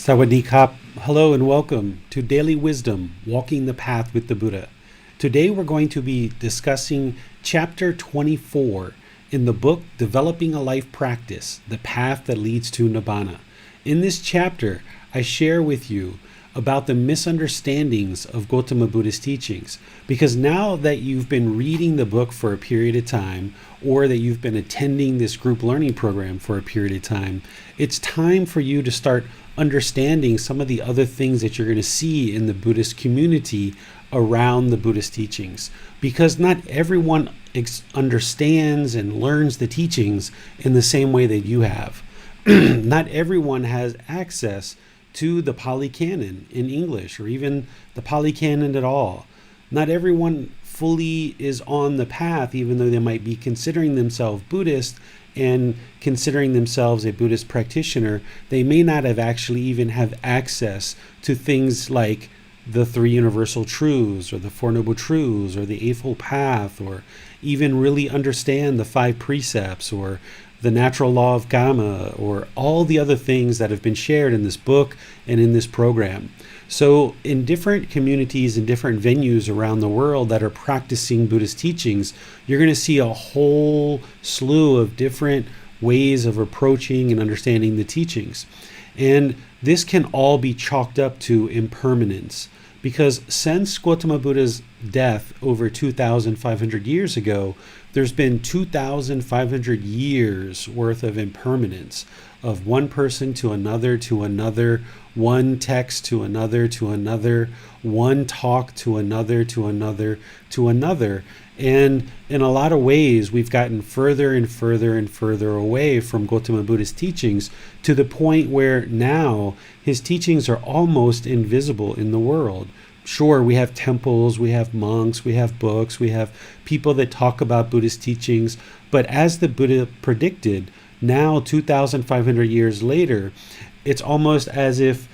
Sawadee Kap. Hello and welcome to Daily Wisdom, Walking the Path with the Buddha. Today we're going to be discussing Chapter 24 in the book Developing a Life Practice, The Path That Leads to Nibbana. In this chapter, I share with you about the misunderstandings of Gotama Buddha's teachings. Because now that you've been reading the book for a period of time, or that you've been attending this group learning program for a period of time, it's time for you to start understanding some of the other things that you're going to see in the Buddhist community around the Buddhist teachings. Because not everyone understands and learns the teachings in the same way that you have. Not everyone has access to the Pali Canon in English, or even the Pali Canon at all. Not everyone fully is on the path, even though they might be considering themselves Buddhist and considering themselves a Buddhist practitioner. They may not have actually even have access to things like the Three Universal Truths, or the Four Noble Truths, or the Eightfold Path, or even really understand the Five Precepts, or the natural law of karma, or all the other things that have been shared in this book and in this program. So in different communities and different venues around the world that are practicing Buddhist teachings, you're going to see a whole slew of different ways of approaching and understanding the teachings. And this can all be chalked up to impermanence. Because since Gotama Buddha's death over 2,500 years ago, there's been 2,500 years worth of impermanence, of one person to another, one text to another, one talk to another. And in a lot of ways, we've gotten further and further away from Gotama Buddha's teachings, to the point where now his teachings are almost invisible in the world. Sure, we have temples, we have monks, we have books, we have people that talk about Buddhist teachings, but as the Buddha predicted, now 2,500 years later, it's almost as if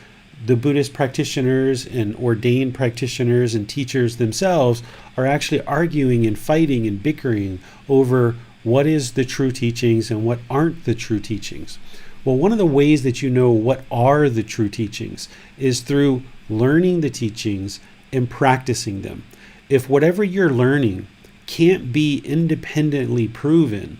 the Buddhist practitioners and ordained practitioners and teachers themselves are actually arguing and fighting and bickering over what is the true teachings and what aren't the true teachings. Well, one of the ways that you know what are the true teachings is through learning the teachings and practicing them. If whatever you're learning can't be independently proven,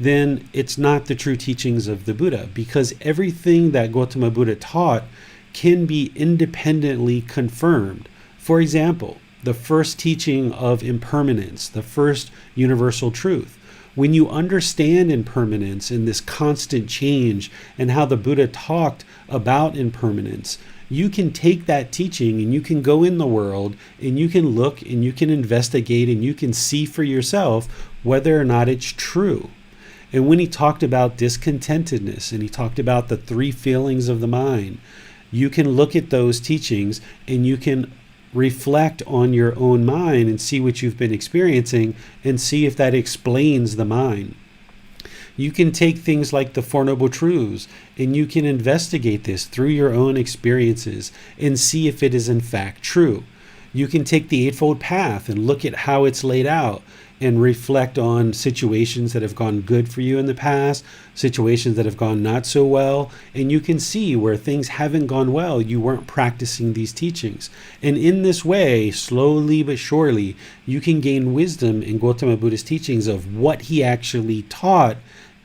then it's not the true teachings of the Buddha, because everything that Gotama Buddha taught can be independently confirmed. For example, the first teaching of impermanence, the first universal truth. When you understand impermanence and this constant change and how the Buddha talked about impermanence, you can take that teaching and you can go in the world and you can look and you can investigate and you can see for yourself whether or not it's true. And when he talked about discontentedness and he talked about the three feelings of the mind, you can look at those teachings and you can reflect on your own mind and see what you've been experiencing and see if that explains the mind. You can take things like the Four Noble Truths and you can investigate this through your own experiences and see if it is in fact true. You can take the Eightfold Path and look at how it's laid out and reflect on situations that have gone good for you in the past, situations that have gone not so well, and you can see where things haven't gone well, you weren't practicing these teachings. And in this way, slowly but surely, you can gain wisdom in Gotama Buddha's teachings of what he actually taught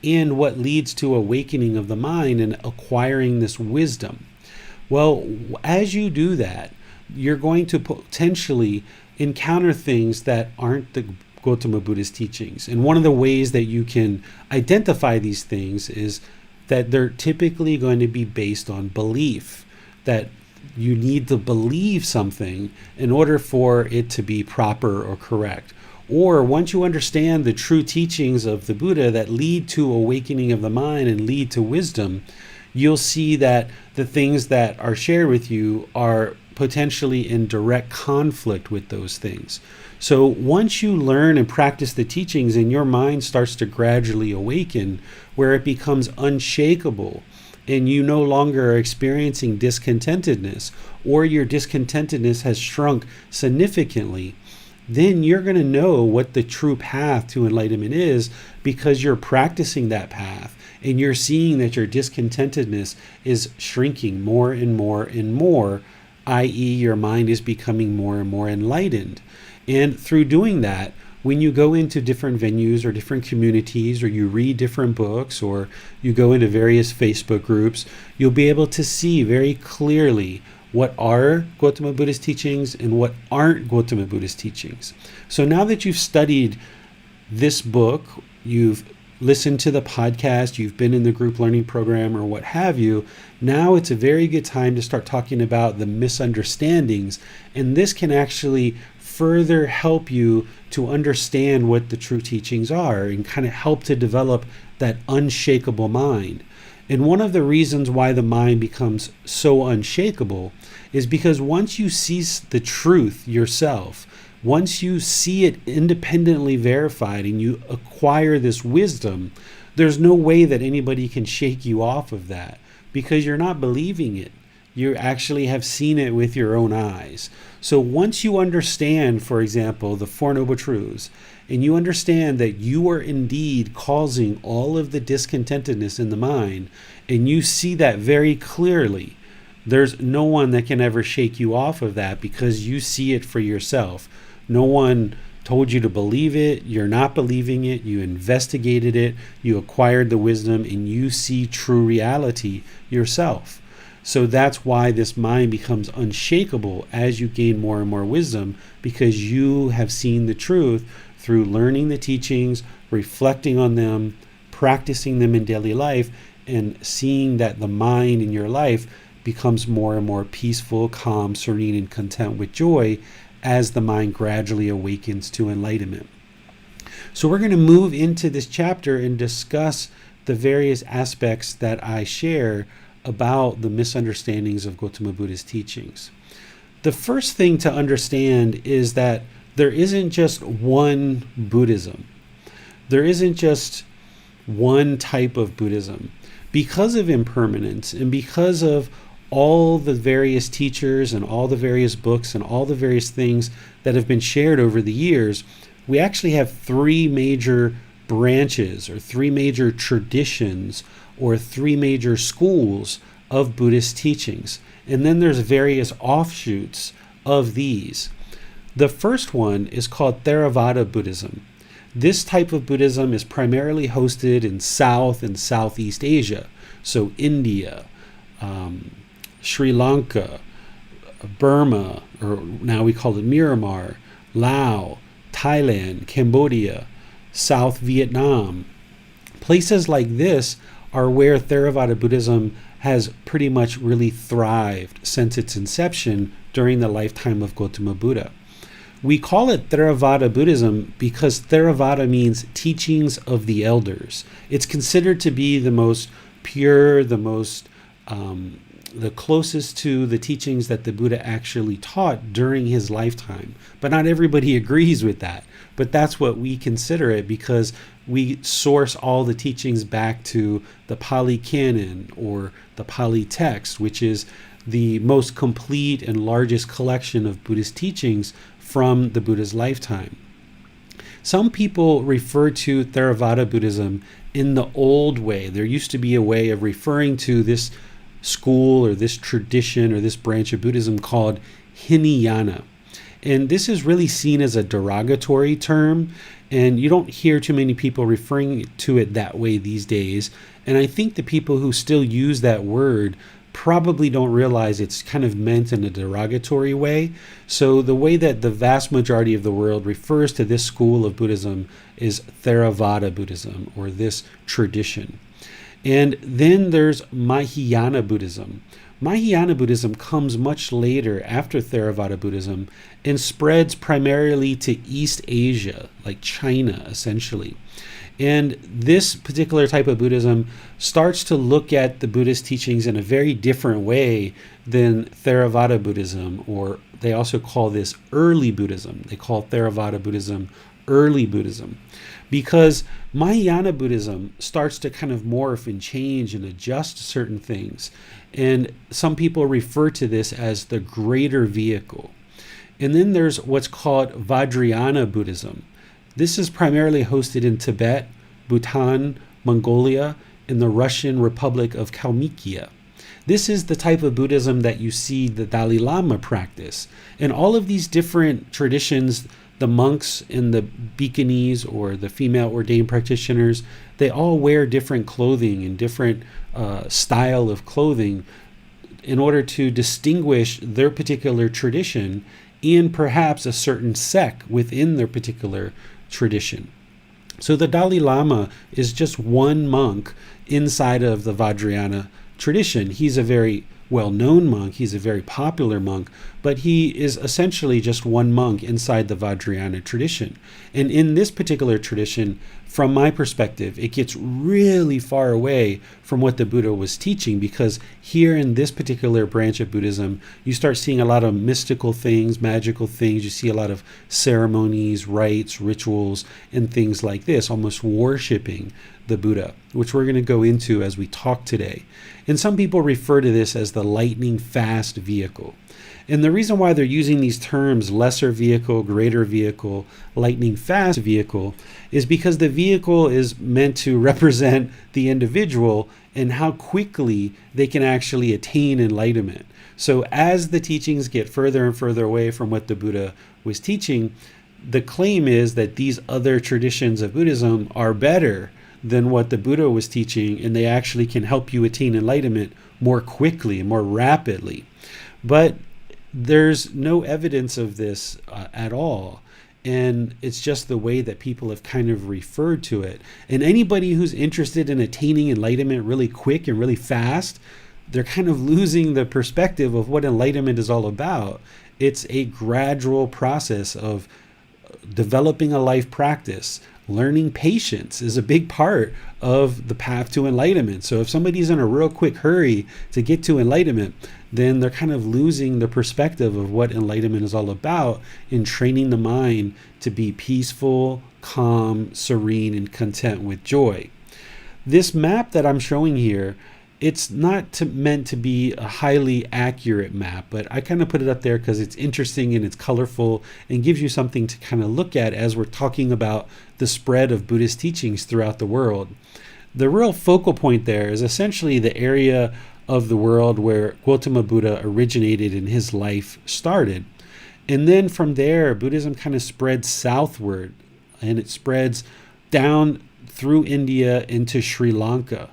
and what leads to awakening of the mind and acquiring this wisdom. Well, as you do that, you're going to potentially encounter things that aren't the Gotama Buddha's teachings. And one of the ways that you can identify these things is that they're typically going to be based on belief, that you need to believe something in order for it to be proper or correct. Or once you understand the true teachings of the Buddha that lead to awakening of the mind and lead to wisdom, you'll see that the things that are shared with you are potentially in direct conflict with those things. So once you learn and practice the teachings and your mind starts to gradually awaken, where it becomes unshakable and you no longer are experiencing discontentedness, or your discontentedness has shrunk significantly, then you're going to know what the true path to enlightenment is, because you're practicing that path and you're seeing that your discontentedness is shrinking more and more and more, i.e., your mind is becoming more and more enlightened. And through doing that, when you go into different venues or different communities, or you read different books, or you go into various Facebook groups, you'll be able to see very clearly what are Gotama Buddhist teachings and what aren't Gotama Buddhist teachings. So now that you've studied this book, you've listened to the podcast, you've been in the group learning program or what have you, now it's a very good time to start talking about the misunderstandings. And this can actually further help you to understand what the true teachings are and kind of help to develop that unshakable mind. And one of the reasons why the mind becomes so unshakable is because once you see the truth yourself, once you see it independently verified and you acquire this wisdom, there's no way that anybody can shake you off of that, because you're not believing it. You actually have seen it with your own eyes. So once you understand, for example, the Four Noble Truths, and you understand that you are indeed causing all of the discontentedness in the mind, and you see that very clearly, there's no one that can ever shake you off of that, because you see it for yourself. No one told you to believe it. You're not believing it. You investigated it. You acquired the wisdom, and you see true reality yourself. So that's why this mind becomes unshakable as you gain more and more wisdom, because you have seen the truth through learning the teachings, reflecting on them, practicing them in daily life, and seeing that the mind in your life becomes more and more peaceful, calm, serene, and content with joy as the mind gradually awakens to enlightenment. So we're going to move into this chapter and discuss the various aspects that I share about the misunderstandings of Gotama Buddha's teachings. The first thing to understand is that there isn't just one Buddhism. There isn't just one type of Buddhism. Because of impermanence and because of all the various teachers and all the various books and all the various things that have been shared over the years, we actually have three major branches or three major traditions or three major schools of Buddhist teachings. And then there's various offshoots of these. The first one is called Theravada Buddhism. This type of Buddhism is primarily hosted in South and Southeast Asia. So India, Sri Lanka, Burma, or now we call it Myanmar, Laos, Thailand, Cambodia, South Vietnam. Places like this are where Theravada Buddhism has pretty much really thrived since its inception during the lifetime of Gotama Buddha. We call it Theravada Buddhism because Theravada means teachings of the elders. It's considered to be the most pure, the closest to the teachings that the Buddha actually taught during his lifetime. But not everybody agrees with that. But that's what we consider it, because we source all the teachings back to the Pali Canon or the Pali text, which is the most complete and largest collection of Buddhist teachings from the Buddha's lifetime. Some people refer to Theravada Buddhism in the old way. There used to be a way of referring to this school or this tradition or this branch of Buddhism called Hinayana. And this is really seen as a derogatory term, and you don't hear too many people referring to it that way these days. And I think the people who still use that word probably don't realize it's kind of meant in a derogatory way. So the way that the vast majority of the world refers to this school of Buddhism is Theravada Buddhism, or this tradition. And then there's Mahayana Buddhism. Mahayana Buddhism comes much later after Theravada Buddhism and spreads primarily to East Asia, like China, essentially. And this particular type of Buddhism starts to look at the Buddhist teachings in a very different way than Theravada Buddhism, or they also call this early Buddhism. They call Theravada Buddhism early Buddhism, because Mahayana Buddhism starts to kind of morph and change and adjust certain things. And some people refer to this as the greater vehicle. And then there's what's called Vajrayana Buddhism. This is primarily hosted in Tibet, Bhutan, Mongolia, and the Russian Republic of Kalmykia. This is the type of Buddhism that you see the Dalai Lama practice. And all of these different traditions, the monks and the bhikkhunis, or the female ordained practitioners, they all wear different clothing and different style of clothing in order to distinguish their particular tradition and perhaps a certain sect within their particular tradition. So the Dalai Lama is just one monk inside of the Vajrayana tradition. He's a very well-known monk, he's a very popular monk, but he is essentially just one monk inside the Vajrayana tradition. And in this particular tradition, from my perspective, it gets really far away from what the Buddha was teaching, because here in this particular branch of Buddhism, you start seeing a lot of mystical things, magical things. You see a lot of ceremonies, rites, rituals, and things like this, almost worshiping the Buddha, which we're going to go into as we talk today. And some people refer to this as the lightning fast vehicle. And the reason why they're using these terms, lesser vehicle, greater vehicle, lightning fast vehicle, is because the vehicle is meant to represent the individual and how quickly they can actually attain enlightenment. So as the teachings get further and further away from what the Buddha was teaching, the claim is that these other traditions of Buddhism are better than what the Buddha was teaching, and they actually can help you attain enlightenment more quickly, more rapidly. But there's no evidence of this at all. And it's just the way that people have kind of referred to it. And anybody who's interested in attaining enlightenment really quick and really fast, they're kind of losing the perspective of what enlightenment is all about. It's a gradual process of developing a life practice. Learning patience is a big part of the path to enlightenment. So if somebody's in a real quick hurry to get to enlightenment, then they're kind of losing the perspective of what enlightenment is all about in training the mind to be peaceful, calm, serene, and content with joy. This map that I'm showing here, it's not meant to be a highly accurate map, but I kind of put it up there because it's interesting and it's colorful and gives you something to kind of look at as we're talking about the spread of Buddhist teachings throughout the world. The real focal point there is essentially the area of the world where Gotama Buddha originated and his life started. And then from there, Buddhism kind of spreads southward, and it spreads down through India into Sri Lanka.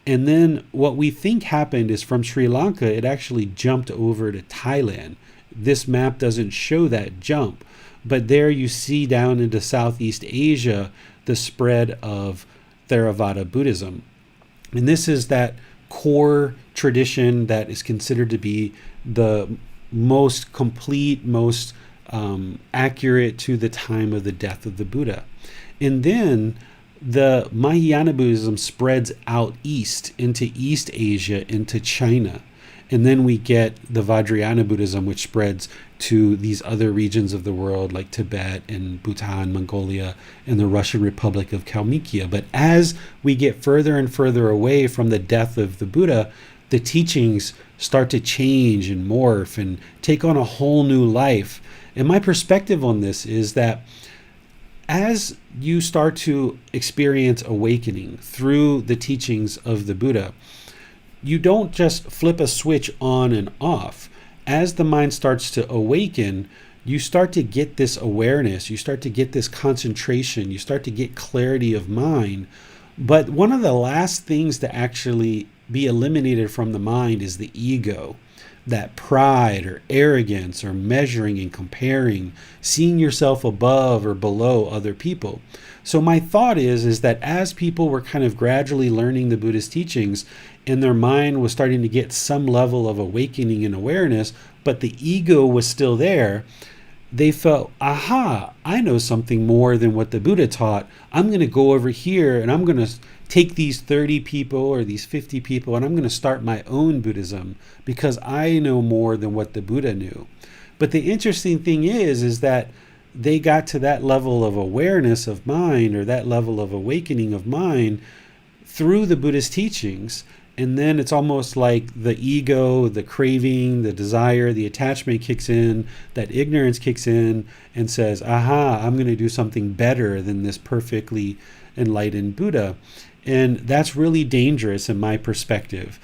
And then what we think happened is from Sri Lanka, it actually jumped over to Thailand. This map doesn't show that jump, but there you see down into Southeast Asia, the spread of Theravada Buddhism. And this is that core tradition that is considered to be the most complete, most accurate to the time of the death of the Buddha. And then the Mahayana Buddhism spreads out east into East Asia, into China. And then we get the Vajrayana Buddhism, which spreads to these other regions of the world like Tibet and Bhutan, Mongolia, and the Russian Republic of Kalmykia. But as we get further and further away from the death of the Buddha, the teachings start to change and morph and take on a whole new life. And my perspective on this is that as you start to experience awakening through the teachings of the Buddha, you don't just flip a switch on and off. As the mind starts to awaken, you start to get this awareness, you start to get this concentration, you start to get clarity of mind. But one of the last things to actually be eliminated from the mind is the ego. That pride or arrogance or measuring and comparing, seeing yourself above or below other people. So my thought is that as people were kind of gradually learning the Buddhist teachings and their mind was starting to get some level of awakening and awareness, but the ego was still there, they felt, aha, I know something more than what the Buddha taught. I'm going to go over here and I'm going to take these 30 people or these 50 people and I'm going to start my own Buddhism because I know more than what the Buddha knew. But the interesting thing is that they got to that level of awareness of mind or that level of awakening of mind through the Buddhist teachings. And then it's almost like the ego, the craving, the desire, the attachment kicks in, that ignorance kicks in and says, aha, I'm going to do something better than this perfectly enlightened Buddha. And that's really dangerous in my perspective.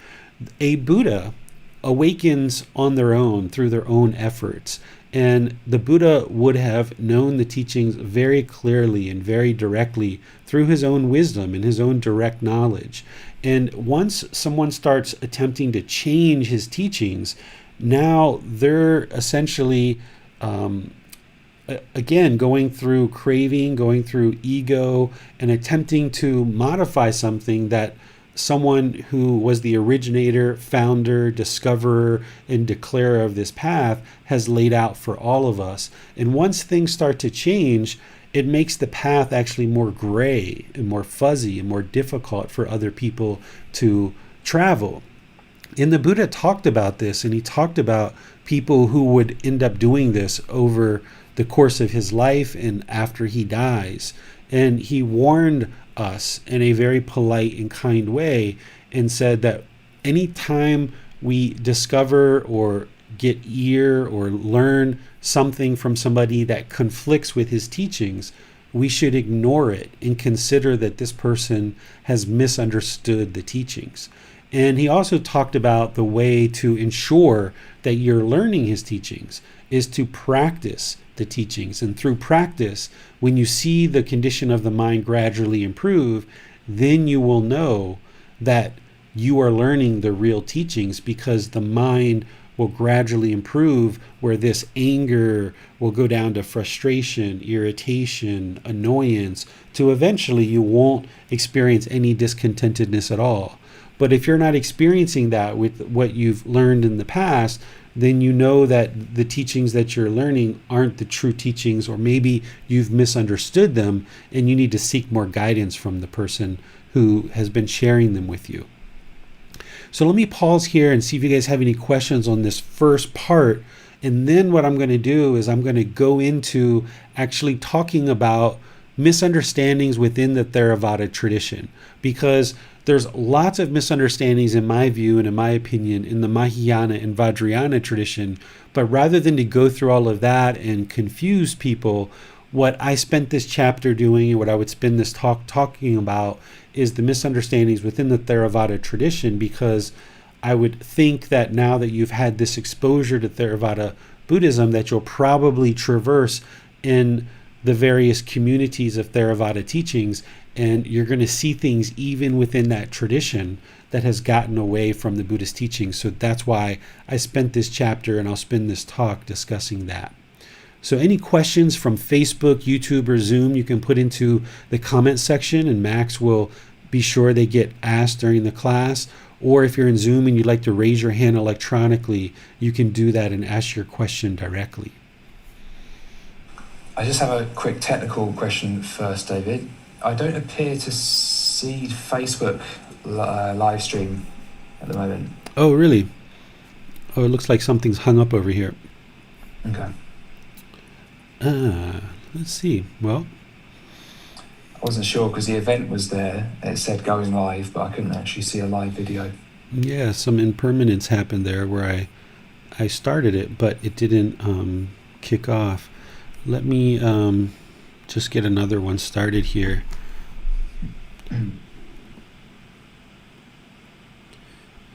A Buddha awakens on their own through their own efforts. And the Buddha would have known the teachings very clearly and very directly through his own wisdom and his own direct knowledge. And once someone starts attempting to change his teachings, now they're essentially, again, going through craving, going through ego, and attempting to modify something that someone who was the originator, founder, discoverer, and declarer of this path has laid out for all of us. And once things start to change, it makes the path actually more gray and more fuzzy and more difficult for other people to travel. And the Buddha talked about this, and he talked about people who would end up doing this over the course of his life and after he dies. And he warned us in a very polite and kind way and said that anytime we discover or get ear or learn something from somebody that conflicts with his teachings, we should ignore it and consider that this person has misunderstood the teachings. And he also talked about the way to ensure that you're learning his teachings is to practice the teachings. And through practice, when you see the condition of the mind gradually improve, then you will know that you are learning the real teachings, because the mind will gradually improve, where this anger will go down to frustration, irritation, annoyance, to eventually you won't experience any discontentedness at all. But if you're not experiencing that with what you've learned in the past, then you know that the teachings that you're learning aren't the true teachings, or maybe you've misunderstood them and you need to seek more guidance from the person who has been sharing them with you. So let me pause here and see if you guys have any questions on this first part. And then what I'm going to do is I'm going to go into actually talking about misunderstandings within the Theravada tradition, because there's lots of misunderstandings in my view and in my opinion in the Mahayana and Vajrayana tradition. But rather than to go through all of that and confuse people, what I spent this chapter doing and what I would spend this talk talking about is the misunderstandings within the Theravada tradition, because I would think that now that you've had this exposure to Theravada Buddhism, that you'll probably traverse in the various communities of Theravada teachings, and you're going to see things even within that tradition that has gotten away from the Buddhist teachings. So that's why I spent this chapter and I'll spend this talk discussing that. So any questions from Facebook, YouTube, or Zoom, you can put into the comment section, and Max will be sure they get asked during the class. Or if you're in Zoom and you'd like to raise your hand electronically, you can do that and ask your question directly. I just have a quick technical question first, David. I don't appear to see Facebook live stream at the moment. Oh, really? Oh, it looks like something's hung up over here. Okay. Let's see. Well, I wasn't sure because the event was there. It said going live, but I couldn't actually see a live video. Yeah, some impermanence happened there where I started it, but it didn't kick off. Let me just get another one started here.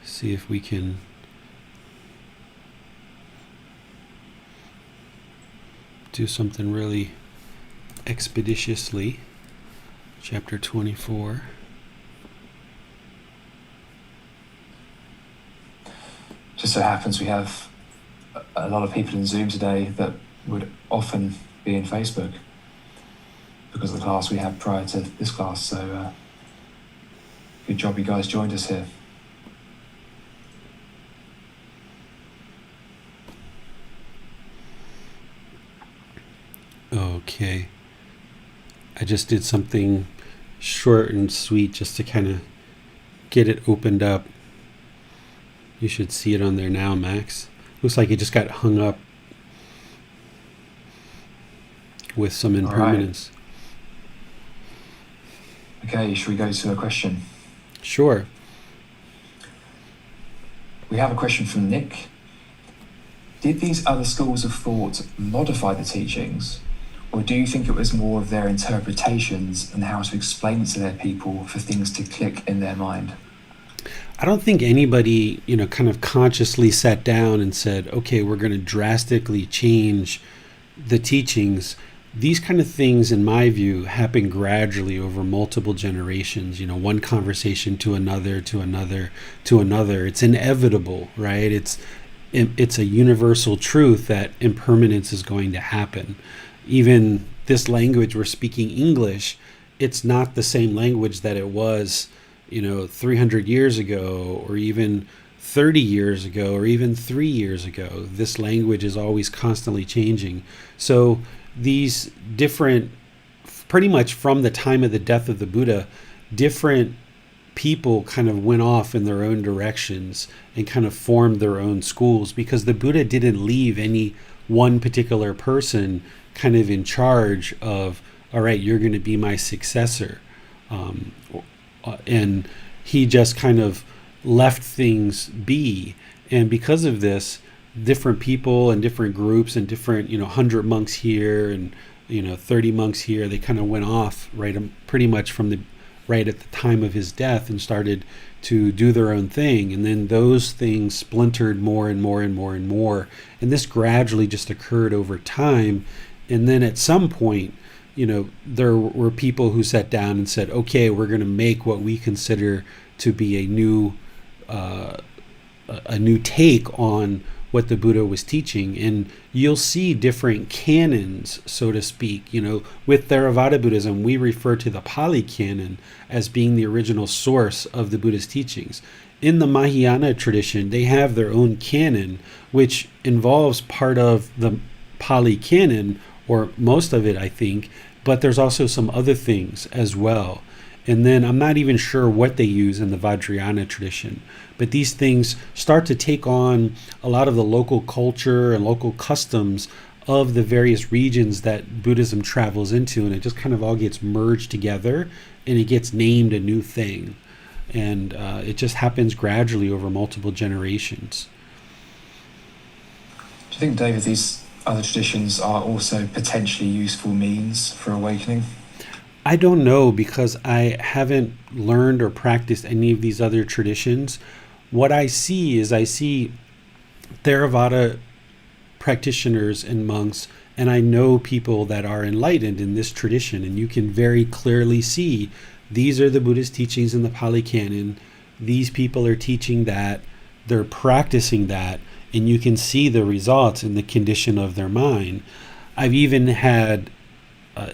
See if we can do something really expeditiously. Chapter 24. Just so happens we have a lot of people in Zoom today that would often be in Facebook because of the class we had prior to this class. So good job you guys joined us here. Okay. I just did something short and sweet just to kind of get it opened up. You should see it on there now, Max. Looks like it just got hung up with some impermanence. Right. Okay, should we go to a question? Sure. We have a question from Nick. Did these other schools of thought modify the teachings, or do you think it was more of their interpretations and how to explain it to their people for things to click in their mind? I don't think anybody, kind of consciously sat down and said, okay, we're going to drastically change the teachings. These kind of things, in my view, happen gradually over multiple generations, one conversation to another, to another, to another. It's inevitable, right? It's a universal truth that impermanence is going to happen. Even this language we're speaking, English, it's not the same language that it was 300 years ago, or even 30 years ago, or even 3 years ago. This language is always constantly changing. So these different, pretty much from the time of the death of the Buddha, different people kind of went off in their own directions and kind of formed their own schools, because the Buddha didn't leave any one particular person kind of in charge of, all right, you're going to be my successor. And he just kind of left things be. And because of this, different people and different groups and different, 100 monks here and, 30 monks here, they kind of went off pretty much right at the time of his death and started to do their own thing. And then those things splintered more and more and more and more. And this gradually just occurred over time. And then at some point, there were people who sat down and said, okay, we're going to make what we consider to be a new take on what the Buddha was teaching. And you'll see different canons, so to speak. With Theravada Buddhism, we refer to the Pali Canon as being the original source of the Buddhist teachings. In the Mahayana tradition, they have their own canon, which involves part of the Pali Canon, or most of it, I think, but there's also some other things as well. And then I'm not even sure what they use in the Vajrayana tradition, but these things start to take on a lot of the local culture and local customs of the various regions that Buddhism travels into, and it just kind of all gets merged together and it gets named a new thing. And it just happens gradually over multiple generations. Do you think, David, these other traditions are also potentially useful means for awakening? I don't know, because I haven't learned or practiced any of these other traditions. What I see is Theravada practitioners and monks, and I know people that are enlightened in this tradition, and you can very clearly see these are the Buddhist teachings in the Pali Canon. These people are teaching that, they're practicing that, and you can see the results in the condition of their mind. I've even had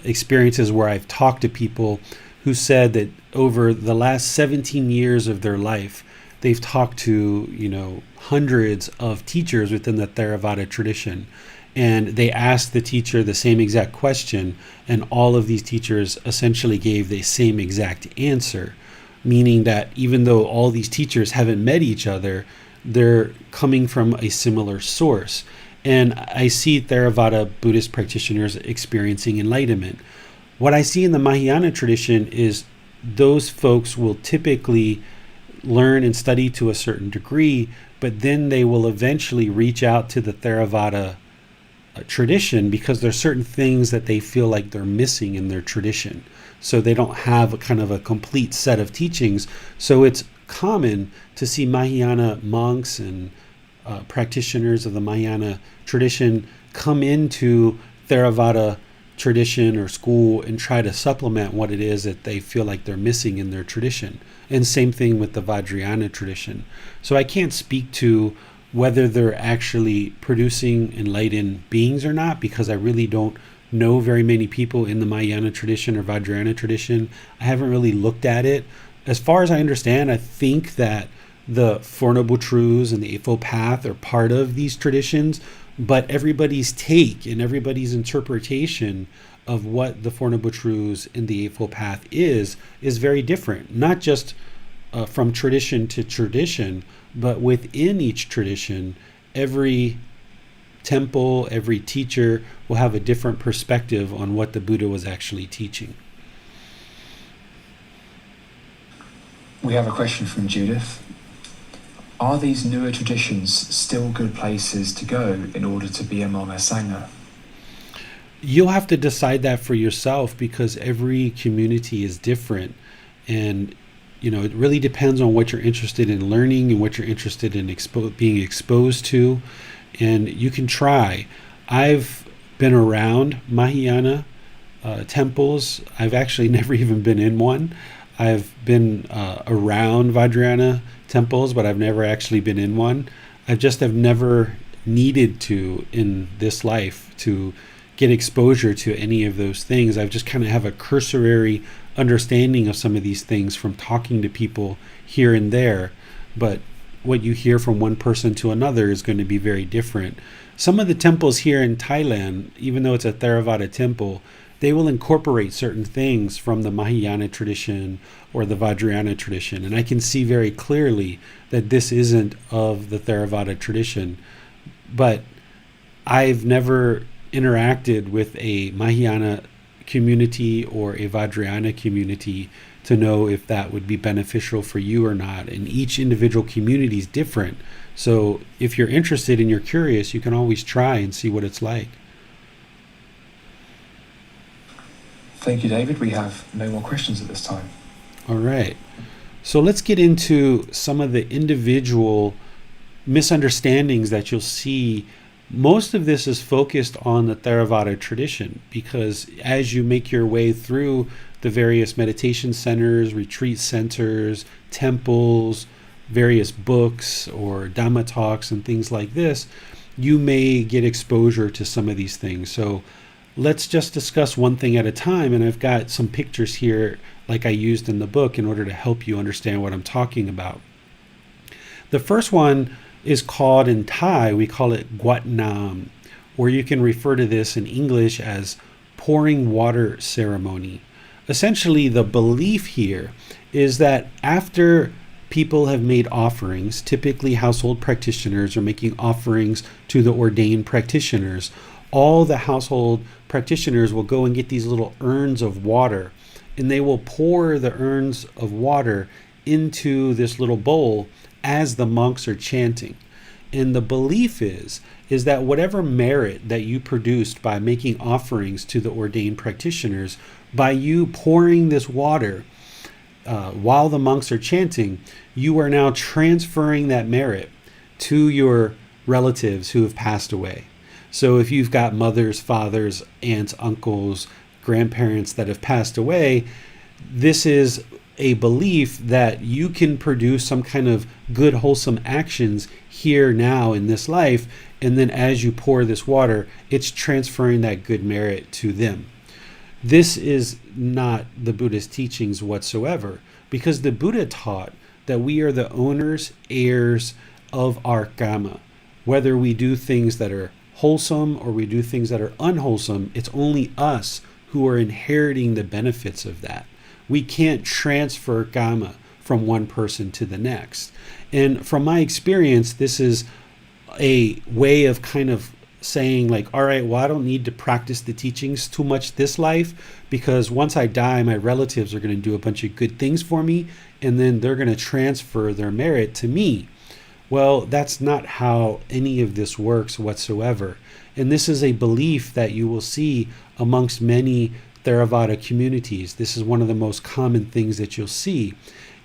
experiences where I've talked to people who said that over the last 17 years of their life, they've talked to, hundreds of teachers within the Theravada tradition. And they asked the teacher the same exact question, and all of these teachers essentially gave the same exact answer, meaning that even though all these teachers haven't met each other, they're coming from a similar source. And I see Theravada Buddhist practitioners experiencing enlightenment. What I see in the Mahayana tradition is those folks will typically learn and study to a certain degree, but then they will eventually reach out to the Theravada tradition because there's certain things that they feel like they're missing in their tradition. So they don't have a kind of a complete set of teachings. So it's common to see Mahayana monks and practitioners of the Mahayana tradition come into Theravada tradition or school and try to supplement what it is that they feel like they're missing in their tradition. And same thing with the Vajrayana tradition. So I can't speak to whether they're actually producing enlightened beings or not, because I really don't know very many people in the Mahayana tradition or Vajrayana tradition. I haven't really looked at it. As far as I understand, I think that the Four Noble Truths and the Eightfold Path are part of these traditions, but everybody's take and everybody's interpretation of what the Four Noble Truths and the Eightfold Path is very different, not just from tradition to tradition, but within each tradition, every temple, every teacher will have a different perspective on what the Buddha was actually teaching. We have a question from Judith. Are these newer traditions still good places to go in order to be among a Sangha? You'll have to decide that for yourself, because every community is different. And it really depends on what you're interested in learning and what you're interested in being exposed to. And you can try. I've been around Mahayana temples. I've actually never even been in one. I've been around Vajrayana temples, but I've never actually been in one. Have never needed to in this life to get exposure to any of those things. I've just kind of have a cursory understanding of some of these things from talking to people here and there. But what you hear from one person to another is going to be very different. Some of the temples here in Thailand, even though it's a Theravada temple, they will incorporate certain things from the Mahayana tradition or the Vajrayana tradition. And I can see very clearly that this isn't of the Theravada tradition. But I've never interacted with a Mahayana community or a Vajrayana community to know if that would be beneficial for you or not. And each individual community is different. So if you're interested and you're curious, you can always try and see what it's like. Thank you, David. We have no more questions at this time. All right. So let's get into some of the individual misunderstandings that you'll see. Most of this is focused on the Theravada tradition, because as you make your way through the various meditation centers, retreat centers, temples, various books or Dhamma talks and things like this, you may get exposure to some of these things. So let's just discuss one thing at a time. And I've got some pictures here like I used in the book in order to help you understand what I'm talking about. The first one is called, in Thai, we call it Gotama, or you can refer to this in English as pouring water ceremony. Essentially, the belief here is that after people have made offerings, typically household practitioners are making offerings to the ordained practitioners, all the household practitioners will go and get these little urns of water, and they will pour the urns of water into this little bowl as the monks are chanting. And the belief is that whatever merit that you produced by making offerings to the ordained practitioners, by you pouring this water while the monks are chanting, you are now transferring that merit to your relatives who have passed away. So if you've got mothers, fathers, aunts, uncles, grandparents that have passed away, this is a belief that you can produce some kind of good, wholesome actions here now in this life, and then as you pour this water, it's transferring that good merit to them. This is not the Buddhist teachings whatsoever, because the Buddha taught that we are the owners, heirs of our karma. Whether we do things that are wholesome or we do things that are unwholesome, it's only us who are inheriting the benefits of that. We can't transfer karma from one person to the next. And from my experience, this is a way of kind of saying like, all right, well, I don't need to practice the teachings too much this life, because once I die, my relatives are going to do a bunch of good things for me, and then they're going to transfer their merit to me. Well, that's not how any of this works whatsoever. And this is a belief that you will see amongst many Theravada communities. This is one of the most common things that you'll see.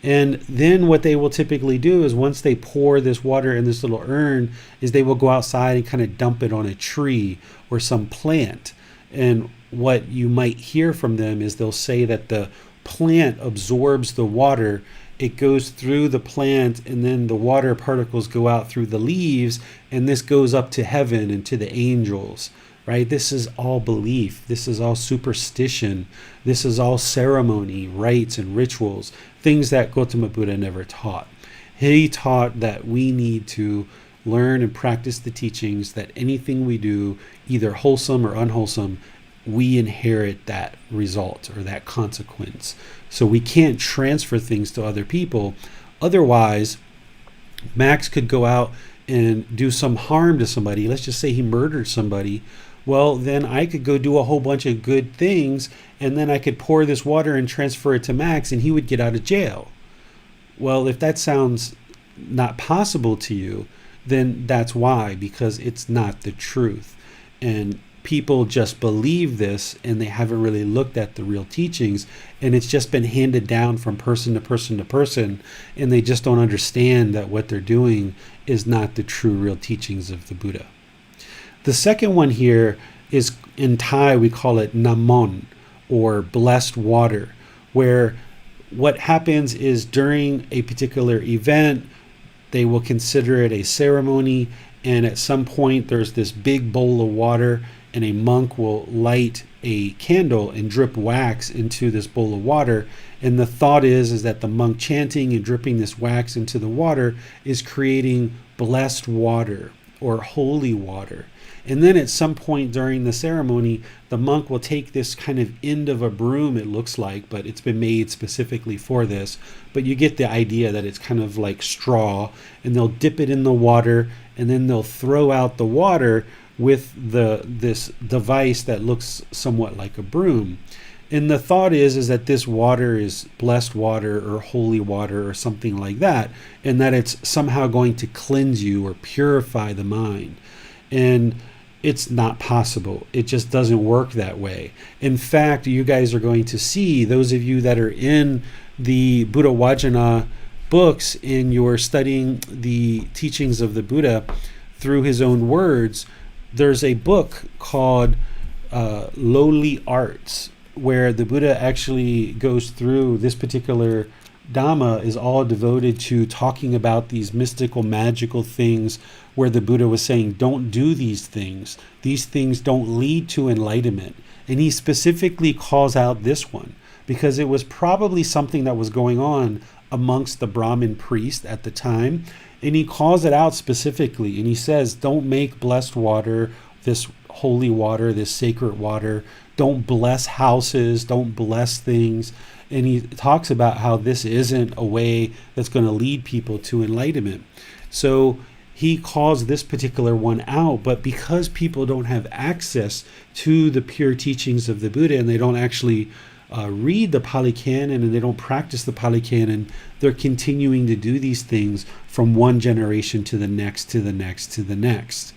And then what they will typically do is once they pour this water in this little urn, is they will go outside and kind of dump it on a tree or some plant. And what you might hear from them is they'll say that the plant absorbs the water, it goes through the plant, and then the water particles go out through the leaves, and this goes up to heaven and to the angels. Right? This is all belief. This is all superstition. This is all ceremony, rites, and rituals, things that Gotama Buddha never taught. He taught that we need to learn and practice the teachings, that anything we do, either wholesome or unwholesome, we inherit that result or that consequence. So we can't transfer things to other people. Otherwise, Max could go out and do some harm to somebody. Let's just say he murdered somebody. Well, then I could go do a whole bunch of good things, and then I could pour this water and transfer it to Max, and he would get out of jail. Well, if that sounds not possible to you, then that's why, because it's not the truth. And people just believe this, and they haven't really looked at the real teachings, and it's just been handed down from person to person to person, and they just don't understand that what they're doing is not the true real teachings of the Buddha. The second one here is, in Thai we call it namon, or blessed water, where what happens is during a particular event, they will consider it a ceremony, and at some point there's this big bowl of water, and a monk will light a candle and drip wax into this bowl of water. And the thought is that the monk chanting and dripping this wax into the water is creating blessed water or holy water. And then at some point during the ceremony, the monk will take this kind of end of a broom, it looks like, but it's been made specifically for this. But you get the idea that it's kind of like straw, and they'll dip it in the water, and then they'll throw out the water with this device that looks somewhat like a broom. And the thought is that this water is blessed water or holy water or something like that, and that it's somehow going to cleanse you or purify the mind. And it's not possible. It just doesn't work that way. In fact, you guys are going to see, those of you that are in the Buddha Vajana books and you're studying the teachings of the Buddha through his own words, there's a book called Lowly Arts, where the Buddha actually goes through this particular Dhamma is all devoted to talking about these mystical, magical things, where the Buddha was saying, don't do these things. These things don't lead to enlightenment. And he specifically calls out this one, because it was probably something that was going on amongst the Brahmin priest at the time. And he calls it out specifically. And he says, don't make blessed water, this holy water, this sacred water. Don't bless houses. Don't bless things. And he talks about how this isn't a way that's going to lead people to enlightenment. So he calls this particular one out, but because people don't have access to the pure teachings of the Buddha, and they don't actually read the Pali Canon, and they don't practice the Pali Canon, they're continuing to do these things from one generation to the next, to the next, to the next.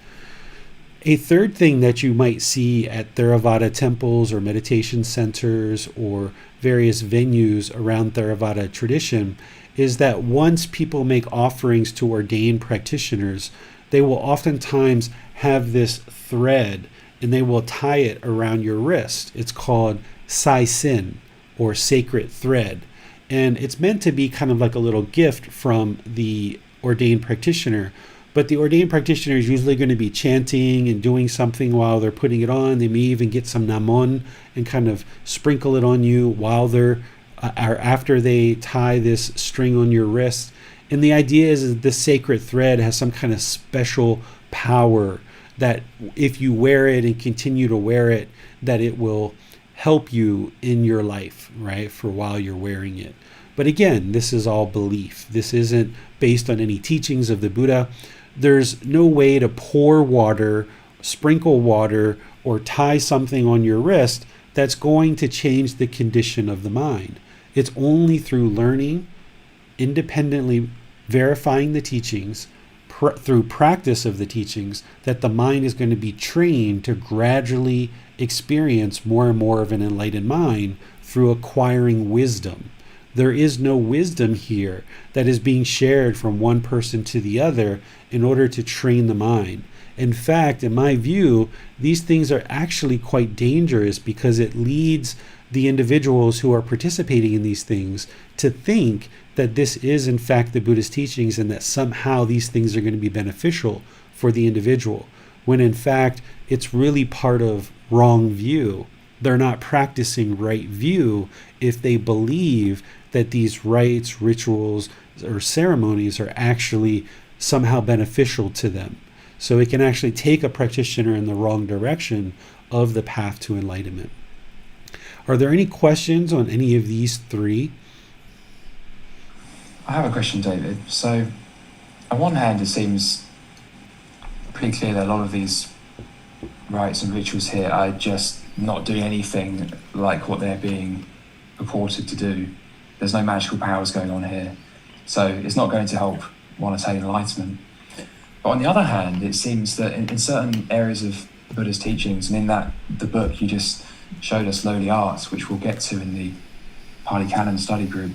A third thing that you might see at Theravada temples or meditation centers or various venues around Theravada tradition is that once people make offerings to ordained practitioners, they will oftentimes have this thread and they will tie it around your wrist. It's called sai sin, or sacred thread. And it's meant to be kind of like a little gift from the ordained practitioner. But the ordained practitioner is usually going to be chanting and doing something while they're putting it on. They may even get some namon and kind of sprinkle it on you while they're or after they tie this string on your wrist. And the idea is that this sacred thread has some kind of special power that if you wear it and continue to wear it, that it will help you in your life, right, for while you're wearing it. But again, this is all belief. This isn't based on any teachings of the Buddha. There's no way to pour water, sprinkle water, or tie something on your wrist that's going to change the condition of the mind. It's only through learning, independently verifying the teachings, through practice of the teachings, that the mind is going to be trained to gradually experience more and more of an enlightened mind through acquiring wisdom. There is no wisdom here that is being shared from one person to the other in order to train the mind. In fact, in my view, these things are actually quite dangerous because it leads the individuals who are participating in these things to think that this is in fact the Buddhist teachings and that somehow these things are going to be beneficial for the individual, when in fact it's really part of wrong view. They're not practicing right view if they believe that these rites, rituals, or ceremonies are actually somehow beneficial to them. So it can actually take a practitioner in the wrong direction of the path to enlightenment. Are there any questions on any of these three? I have a question, David. So, on one hand, it seems pretty clear that a lot of these rites and rituals here are just not doing anything like what they're being purported to do. There's no magical powers going on here. So it's not going to help want to attain enlightenment. But on the other hand, it seems that in certain areas of Buddha's teachings, and in that the book you just showed us, Lowly Arts, which we'll get to in the Pali Canon study group,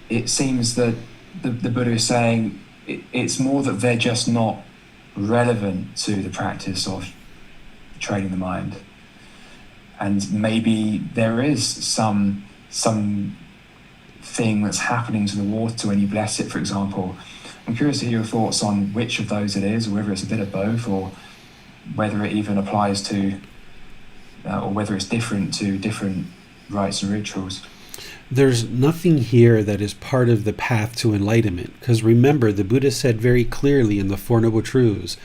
it seems that the Buddha is saying it's more that they're just not relevant to the practice of training the mind. And maybe there is some thing that's happening to the water when you bless it, for example. I'm curious to hear your thoughts on which of those it is, or whether it's a bit of both, or whether it even applies to, or whether it's different to different rites and rituals. There's nothing here that is part of the path to enlightenment. Because remember, the Buddha said very clearly in the Four Noble Truths,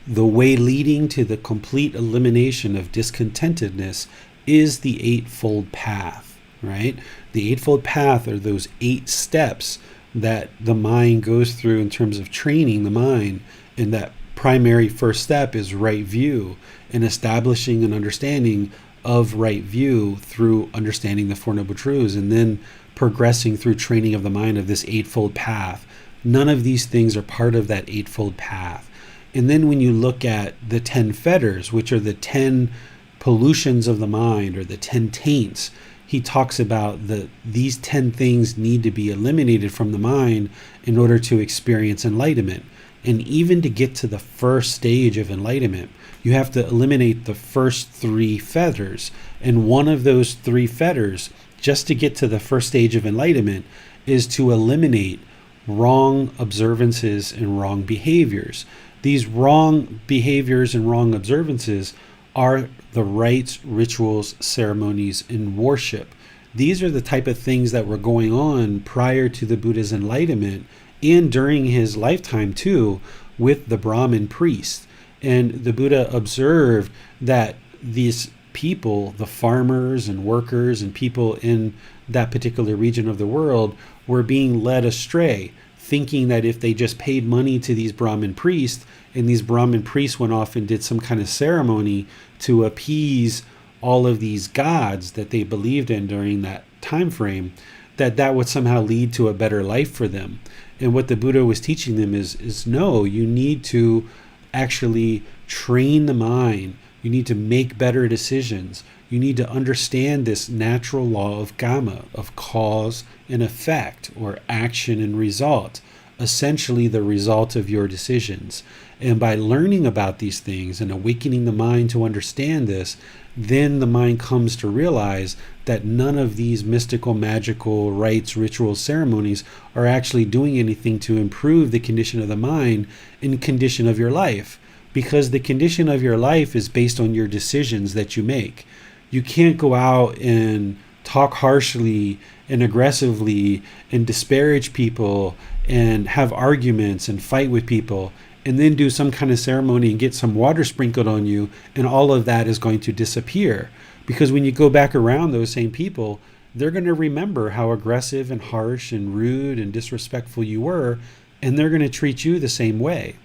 the way leading to the complete elimination of discontentedness is the Eightfold Path, right? The Eightfold Path are those 8 steps that the mind goes through in terms of training the mind. And that primary first step is right view, and establishing an understanding of right view through understanding the Four Noble Truths, and then progressing through training of the mind of this Eightfold Path. None of these things are part of that Eightfold Path. And then when you look at the 10 fetters, which are the 10 pollutions of the mind, or the 10 taints, he talks about these 10 things need to be eliminated from the mind in order to experience enlightenment. And even to get to the first stage of enlightenment, you have to eliminate the first 3 fetters. And one of those 3 fetters, just to get to the first stage of enlightenment, is to eliminate wrong observances and wrong behaviors. These wrong behaviors and wrong observances are the rites, rituals, ceremonies, and worship. These are the type of things that were going on prior to the Buddha's enlightenment, and during his lifetime too, with the Brahmin priest. And the Buddha observed that these people, the farmers and workers and people in that particular region of the world, were being led astray, thinking that if they just paid money to these Brahmin priests, and these Brahmin priests went off and did some kind of ceremony to appease all of these gods that they believed in during that time frame, that would somehow lead to a better life for them. And what the Buddha was teaching them is no, you need to actually train the mind. You need to make better decisions. You need to understand this natural law of Gama, of cause and effect, or action and result, essentially the result of your decisions. And by learning about these things and awakening the mind to understand this, then the mind comes to realize that none of these mystical, magical rites, rituals, ceremonies are actually doing anything to improve the condition of the mind and condition of your life. Because the condition of your life is based on your decisions that you make. You can't go out and talk harshly and aggressively and disparage people and have arguments and fight with people, and then do some kind of ceremony and get some water sprinkled on you, and all of that is going to disappear. Because when you go back around those same people, they're going to remember how aggressive and harsh and rude and disrespectful you were, and they're going to treat you the same way.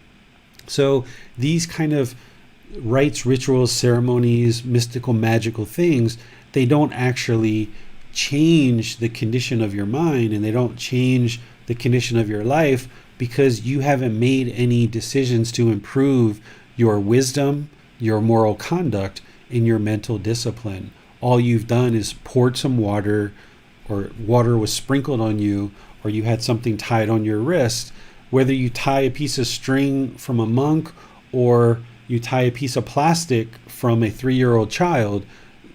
So these kind of rites, rituals, ceremonies, mystical, magical things, they don't actually change the condition of your mind, and they don't change the condition of your life, because you haven't made any decisions to improve your wisdom, your moral conduct, and your mental discipline. All you've done is poured some water, or water was sprinkled on you, or you had something tied on your wrist. Whether you tie a piece of string from a monk or you tie a piece of plastic from a 3-year-old child,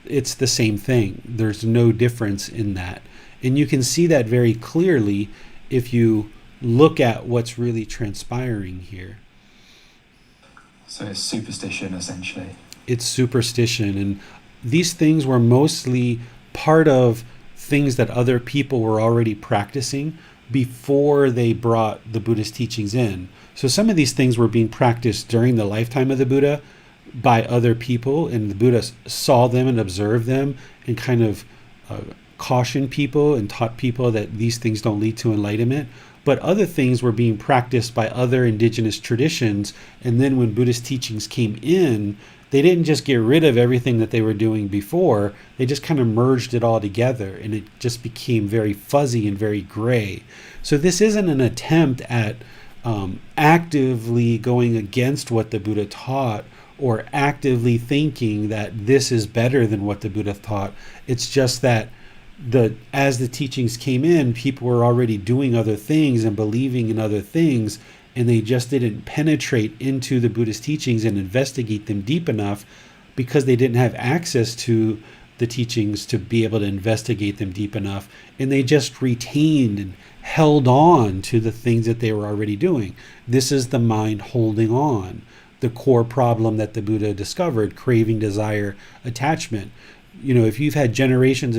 it's the same thing. There's no difference in that. And you can see that very clearly if you look at what's really transpiring here. So it's superstition, essentially. It's superstition. And these things were mostly part of things that other people were already practicing before they brought the Buddhist teachings in. So some of these things were being practiced during the lifetime of the Buddha by other people, and the Buddha saw them and observed them and kind of cautioned people and taught people that these things don't lead to enlightenment. But other things were being practiced by other indigenous traditions, and then when Buddhist teachings came in, they didn't just get rid of everything that they were doing before, they just kind of merged it all together, and it just became very fuzzy and very gray. So this isn't an attempt at actively going against what the Buddha taught or actively thinking that this is better than what the Buddha taught. It's just that as the teachings came in, people were already doing other things and believing in other things, and they just didn't penetrate into the Buddhist teachings and investigate them deep enough because they didn't have access to the teachings to be able to investigate them deep enough, and they just retained and held on to the things that they were already doing. This is the mind holding on, the core problem that the Buddha discovered: craving, desire, attachment. If you've had generations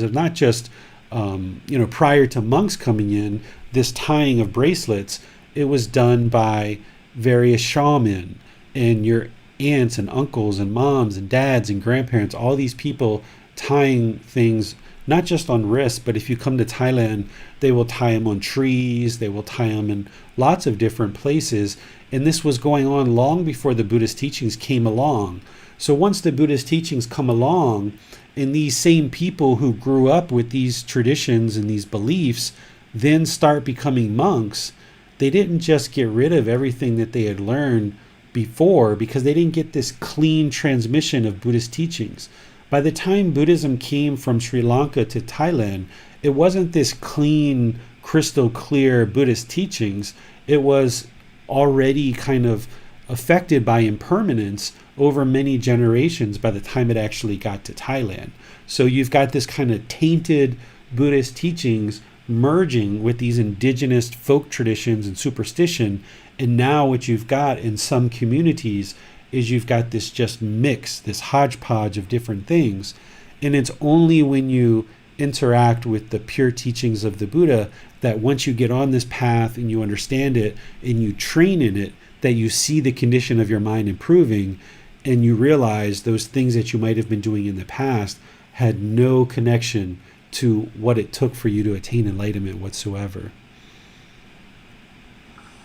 of not just prior to monks coming in, this tying of bracelets, it was done by various shaman and your aunts and uncles and moms and dads and grandparents, all these people tying things not just on wrists, but if you come to Thailand, they will tie them on trees, they will tie them in lots of different places. And this was going on long before the Buddhist teachings came along. So once the Buddhist teachings come along, and these same people who grew up with these traditions and these beliefs then start becoming monks, they didn't just get rid of everything that they had learned before because they didn't get this clean transmission of Buddhist teachings. By the time Buddhism came from Sri Lanka to Thailand, it wasn't this clean, crystal clear Buddhist teachings. It was already kind of affected by impermanence over many generations by the time it actually got to Thailand. So you've got this kind of tainted Buddhist teachings merging with these indigenous folk traditions and superstition. And now what you've got in some communities is you've got this just mix, this hodgepodge of different things. And it's only when you interact with the pure teachings of the Buddha that once you get on this path and you understand it and you train in it, that you see the condition of your mind improving and you realize those things that you might have been doing in the past had no connection to what it took for you to attain enlightenment whatsoever.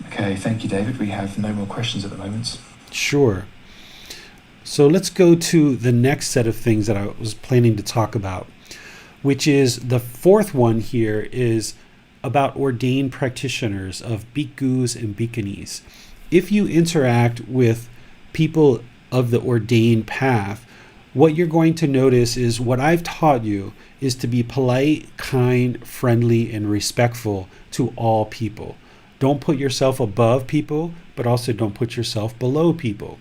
Okay, thank you, David. We have no more questions at the moment. Sure. So let's go to the next set of things that I was planning to talk about, which is the fourth one here is about ordained practitioners of bhikkhus and bhikkhunis. If you interact with people of the ordained path, what you're going to notice is what I've taught you is to be polite, kind, friendly, and respectful to all people. Don't put yourself above people, but also don't put yourself below people.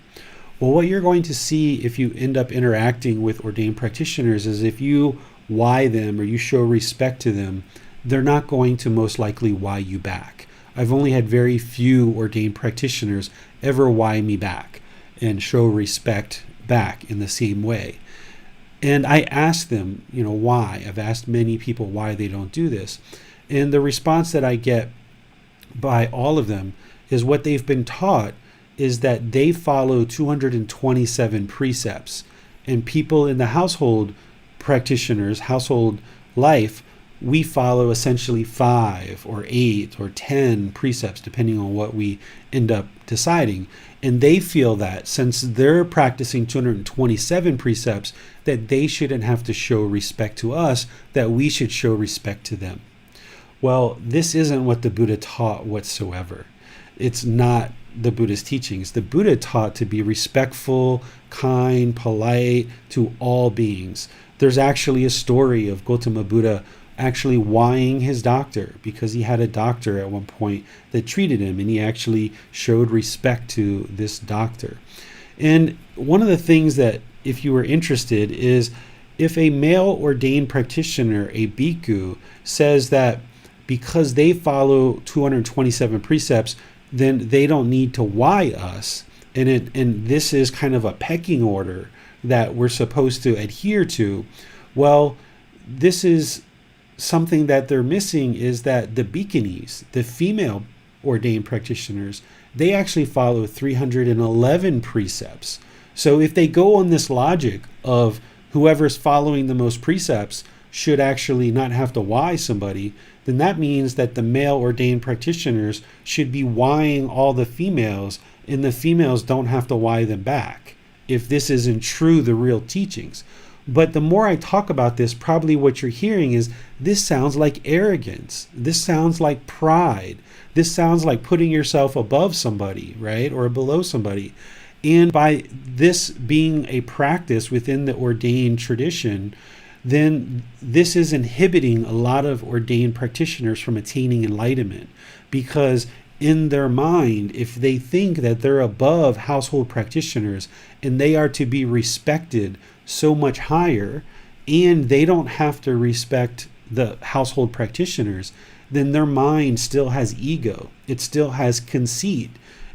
Well, what you're going to see if you end up interacting with ordained practitioners is if you why them or you show respect to them, they're not going to most likely why you back. I've only had very few ordained practitioners ever why me back and show respect back in the same way. And I asked them, why. I've asked many people why they don't do this. And the response that I get by all of them is what they've been taught is that they follow 227 precepts. And people in the household practitioners, household life, we follow essentially 5 or 8 or 10 precepts, depending on what we end up deciding. And they feel that since they're practicing 227 precepts, that they shouldn't have to show respect to us, that we should show respect to them. Well, this isn't what the Buddha taught whatsoever. It's not the Buddha's teachings. The Buddha taught to be respectful, kind, polite to all beings. There's actually a story of Gotama Buddha actually whying his doctor because he had a doctor at one point that treated him, and he actually showed respect to this doctor. And one of the things that, if you were interested, is if a male ordained practitioner, a bhikkhu, says that because they follow 227 precepts, then they don't need to why us, and this is kind of a pecking order that we're supposed to adhere to. Well, this is something that they're missing, is that the bhikkhunis, the female ordained practitioners, they actually follow 311 precepts. So if they go on this logic of whoever's following the most precepts should actually not have to why somebody, then that means that the male ordained practitioners should be whying all the females, and the females don't have to why them back, if this isn't true the real teachings. But the more I talk about this, probably what you're hearing is this sounds like arrogance. This sounds like pride. This sounds like putting yourself above somebody, right? Or below somebody. And by this being a practice within the ordained tradition, then this is inhibiting a lot of ordained practitioners from attaining enlightenment, because in their mind, if they think that they're above household practitioners and they are to be respected so much higher, and they don't have to respect the household practitioners, then their mind still has ego. It still has conceit.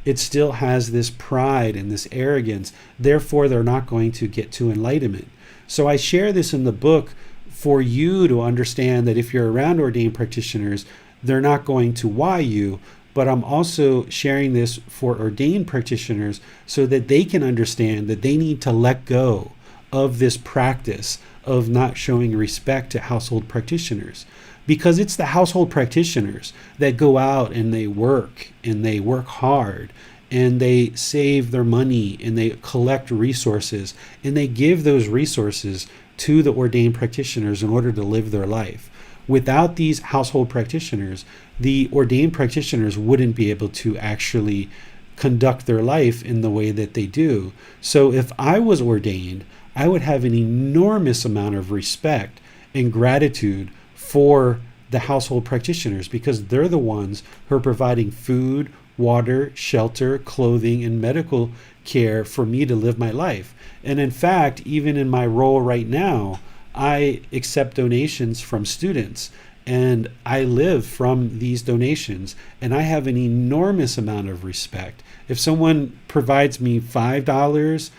It still has this pride and this arrogance. Therefore, they're not going to get to enlightenment. So I share this in the book for you to understand that if you're around ordained practitioners, they're not going to why you. But I'm also sharing this for ordained practitioners so that they can understand that they need to let go of this practice of not showing respect to household practitioners. Because it's the household practitioners that go out and they work hard, and they save their money, and they collect resources, and they give those resources to the ordained practitioners in order to live their life. Without these household practitioners, the ordained practitioners wouldn't be able to actually conduct their life in the way that they do. So if I was ordained, I would have an enormous amount of respect and gratitude for the household practitioners, because they're the ones who are providing food, water, shelter, clothing, and medical care for me to live my life. And in fact, even in my role right now, I accept donations from students, and I live from these donations, and I have an enormous amount of respect. If someone provides me $5, $50,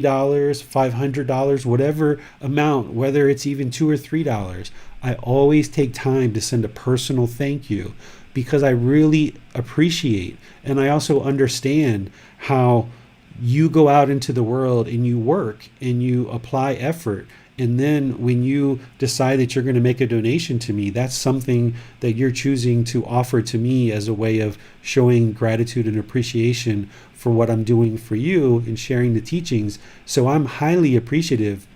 $500, whatever amount, whether it's even $2 or $3, I always take time to send a personal thank you, because I really appreciate, and I also understand how you go out into the world and you work and you apply effort. And then when you decide that you're going to make a donation to me, that's something that you're choosing to offer to me as a way of showing gratitude and appreciation for what I'm doing for you and sharing the teachings. So I'm highly appreciative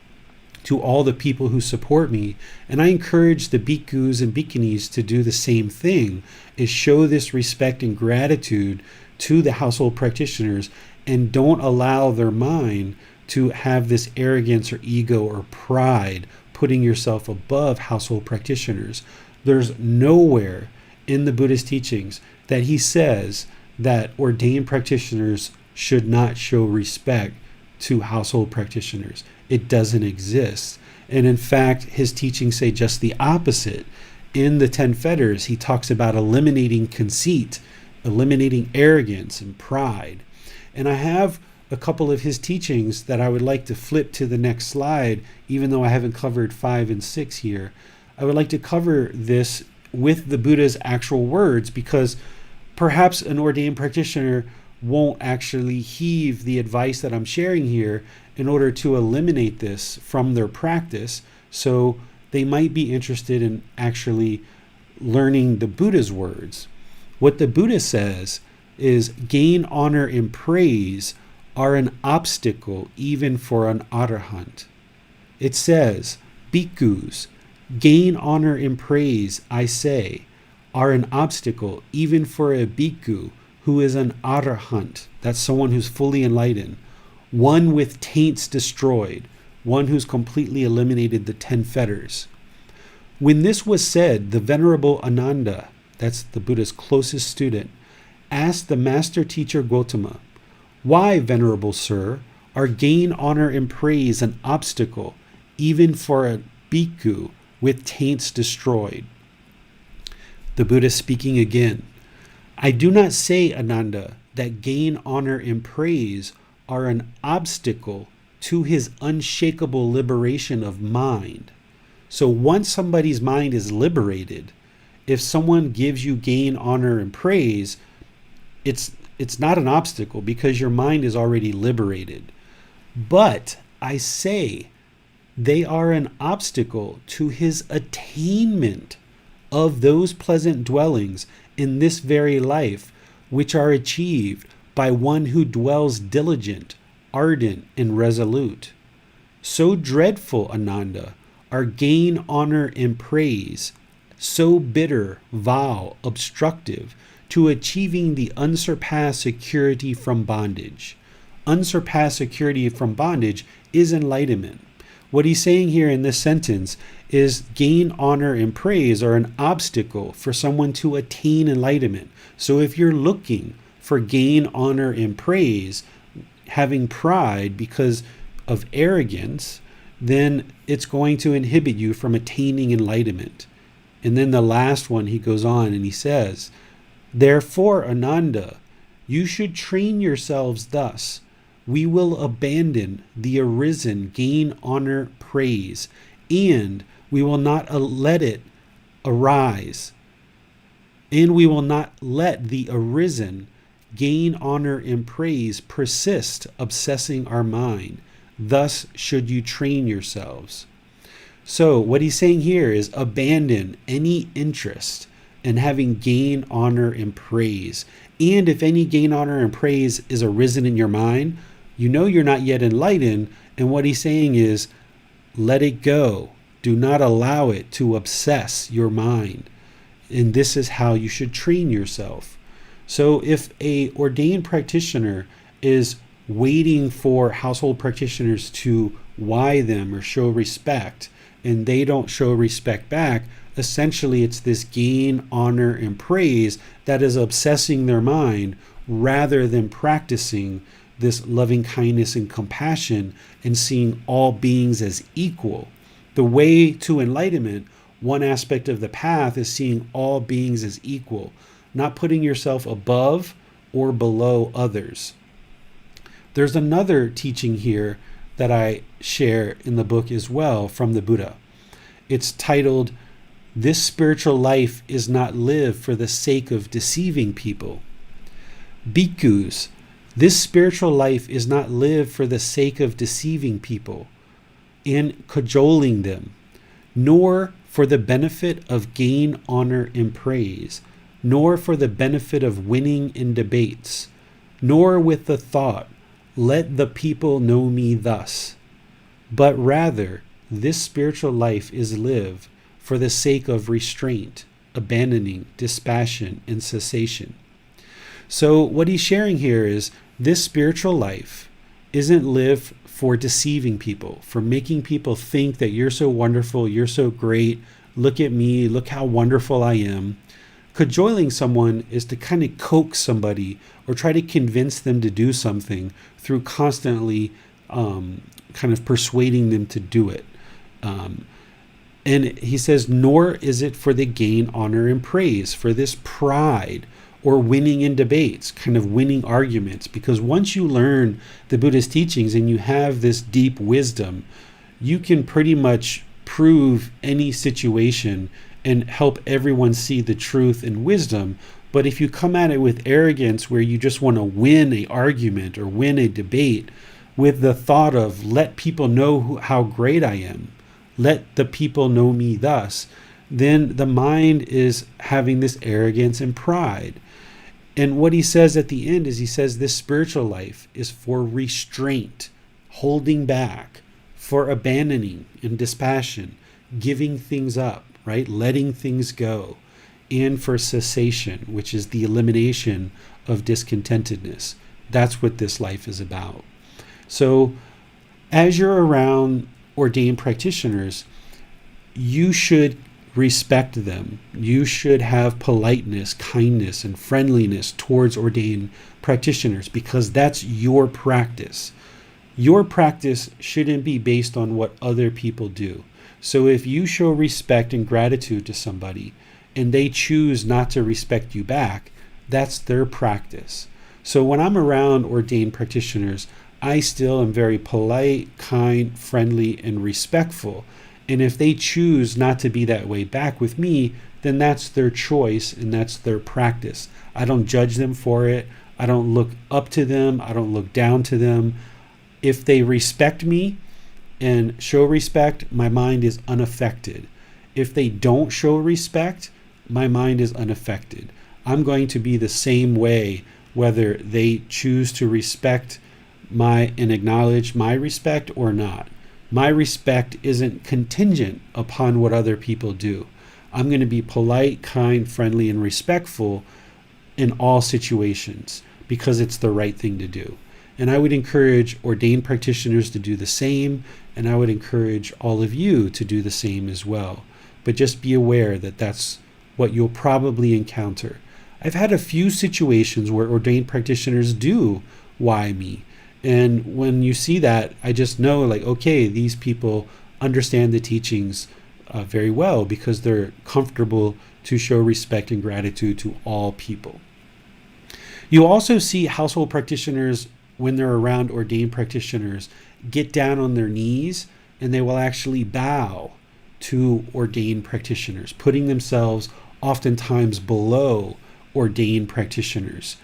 to all the people who support me. And I encourage the bhikkhus and bhikkhunis to do the same thing, is show this respect and gratitude to the household practitioners, and don't allow their mind to have this arrogance or ego or pride, putting yourself above household practitioners. There's nowhere in the Buddhist teachings that he says that ordained practitioners should not show respect to household practitioners. It doesn't exist. And in fact, his teachings say just the opposite. In the 10 Fetters, he talks about eliminating conceit, eliminating arrogance and pride. And I have a couple of his teachings that I would like to flip to the next slide, even though I haven't covered 5 and 6 here. I would like to cover this with the Buddha's actual words, because perhaps an ordained practitioner won't actually heed the advice that I'm sharing here in order to eliminate this from their practice. So they might be interested in actually learning the Buddha's words. What the Buddha says is gain, honor, and praise are an obstacle even for an arahant. It says, bhikkhus, gain, honor, and praise, I say, are an obstacle even for a bhikkhu who is an arahant. That's someone who's fully enlightened, one with taints destroyed, one who's completely eliminated the 10 fetters. When this was said, the Venerable Ananda, that's the Buddha's closest student, asked the master teacher Gotama, why, Venerable Sir, are gain, honor, and praise an obstacle even for a bhikkhu with taints destroyed? The Buddha speaking again, I do not say, Ananda, that gain, honor, and praise are an obstacle to his unshakable liberation of mind. So once somebody's mind is liberated, if someone gives you gain, honor, and praise, it's not an obstacle because your mind is already liberated. But I say they are an obstacle to his attainment of those pleasant dwellings in this very life, which are achieved by one who dwells diligent, ardent, and resolute. So dreadful, Ananda, are gain, honor, and praise, so bitter, vile, obstructive, to achieving the unsurpassed security from bondage. Unsurpassed security from bondage is enlightenment. What he's saying here in this sentence is gain, honor, and praise are an obstacle for someone to attain enlightenment. So if you're looking for gain, honor, and praise, having pride because of arrogance, then it's going to inhibit you from attaining enlightenment. And then the last one, he goes on and he says, therefore, Ananda, you should train yourselves thus. We will abandon the arisen gain, honor, praise, and we will not let it arise. And we will not let the arisen gain, honor, and praise persist, obsessing our mind. Thus should you train yourselves. So what he's saying here is abandon any interest in having gain, honor, and praise. And if any gain, honor, and praise is arisen in your mind, you know you're not yet enlightened. And what he's saying is let it go. Do not allow it to obsess your mind. And this is how you should train yourself. So if a ordained practitioner is waiting for household practitioners to why them or show respect, and they don't show respect back, essentially it's this gain, honor, and praise that is obsessing their mind rather than practicing this loving kindness and compassion and seeing all beings as equal. The way to enlightenment, one aspect of the path is seeing all beings as equal, not putting yourself above or below others. There's another teaching here that I share in the book as well from the Buddha. It's titled, "This spiritual life is not lived for the sake of deceiving people." Bhikkhus, this spiritual life is not lived for the sake of deceiving people and cajoling them, nor for the benefit of gain, honor, and praise, nor for the benefit of winning in debates, nor with the thought, let the people know me thus. But rather, this spiritual life is lived for the sake of restraint, abandoning, dispassion, and cessation. So what he's sharing here is this spiritual life isn't lived for deceiving people, for making people think that you're so wonderful, you're so great, look at me, look how wonderful I am. Cajoling someone is to kind of coax somebody or try to convince them to do something through constantly kind of persuading them to do it. And he says, nor is it for the gain, honor, and praise, for this pride or winning in debates, kind of winning arguments. Because once you learn the Buddhist teachings and you have this deep wisdom, you can pretty much prove any situation and help everyone see the truth and wisdom. But if you come at it with arrogance, where you just want to win an argument or win a debate with the thought of let people know how great I am, let the people know me thus, then the mind is having this arrogance and pride. And what he says at the end is he says this spiritual life is for restraint, holding back, for abandoning and dispassion, giving things up, right? Letting things go, and for cessation, which is the elimination of discontentedness. That's what this life is about. So as you're around ordained practitioners, you should respect them. You should have politeness, kindness, and friendliness towards ordained practitioners, because that's your practice. Your practice shouldn't be based on what other people do. So if you show respect and gratitude to somebody and they choose not to respect you back, that's their practice. So when I'm around ordained practitioners, I still am very polite, kind, friendly, and respectful. And if they choose not to be that way back with me, then that's their choice and that's their practice. I don't judge them for it. I don't look up to them. I don't look down to them. If they respect me and show respect, my mind is unaffected. If they don't show respect, my mind is unaffected. I'm going to be the same way whether they choose to respect and acknowledge my respect or not. My respect isn't contingent upon what other people do. I'm going to be polite, kind, friendly, and respectful in all situations because it's the right thing to do. And I would encourage ordained practitioners to do the same, and I would encourage all of you to do the same as well. But just be aware that that's what you'll probably encounter. I've had a few situations where ordained practitioners do why me. And when you see that, I just know, like, okay, these people understand the teachings very well because they're comfortable to show respect and gratitude to all people. You also see household practitioners, when they're around ordained practitioners, get down on their knees and they will actually bow to ordained practitioners, putting themselves oftentimes below ordained practitioners.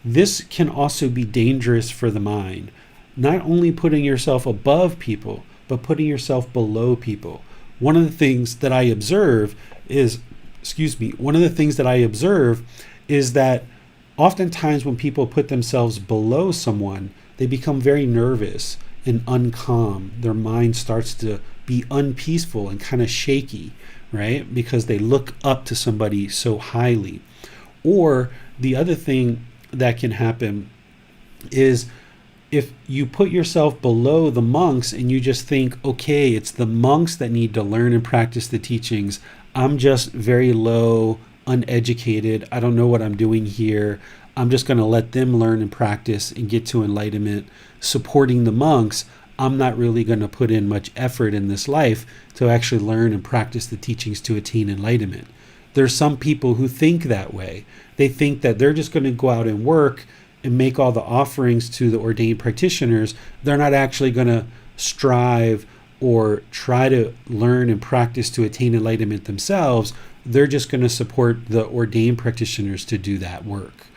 This can also be dangerous for the mind, not only putting yourself above people, but putting yourself below people. One of the things that I observe is that oftentimes when people put themselves below someone, they become very nervous and uncalm. Their mind starts to be unpeaceful and kind of shaky, right? Because they look up to somebody so highly. Or the other thing that can happen is if you put yourself below the monks and you just think, okay, it's the monks that need to learn and practice the teachings. I'm just very low, uneducated. I don't know what I'm doing here. I'm just going to let them learn and practice and get to enlightenment, supporting the monks. I'm not really going to put in much effort in this life to actually learn and practice the teachings to attain enlightenment. There's some people who think that way. They think that they're just going to go out and work and make all the offerings to the ordained practitioners. They're not actually going to strive or try to learn and practice to attain enlightenment themselves. They're just going to support the ordained practitioners to do that work.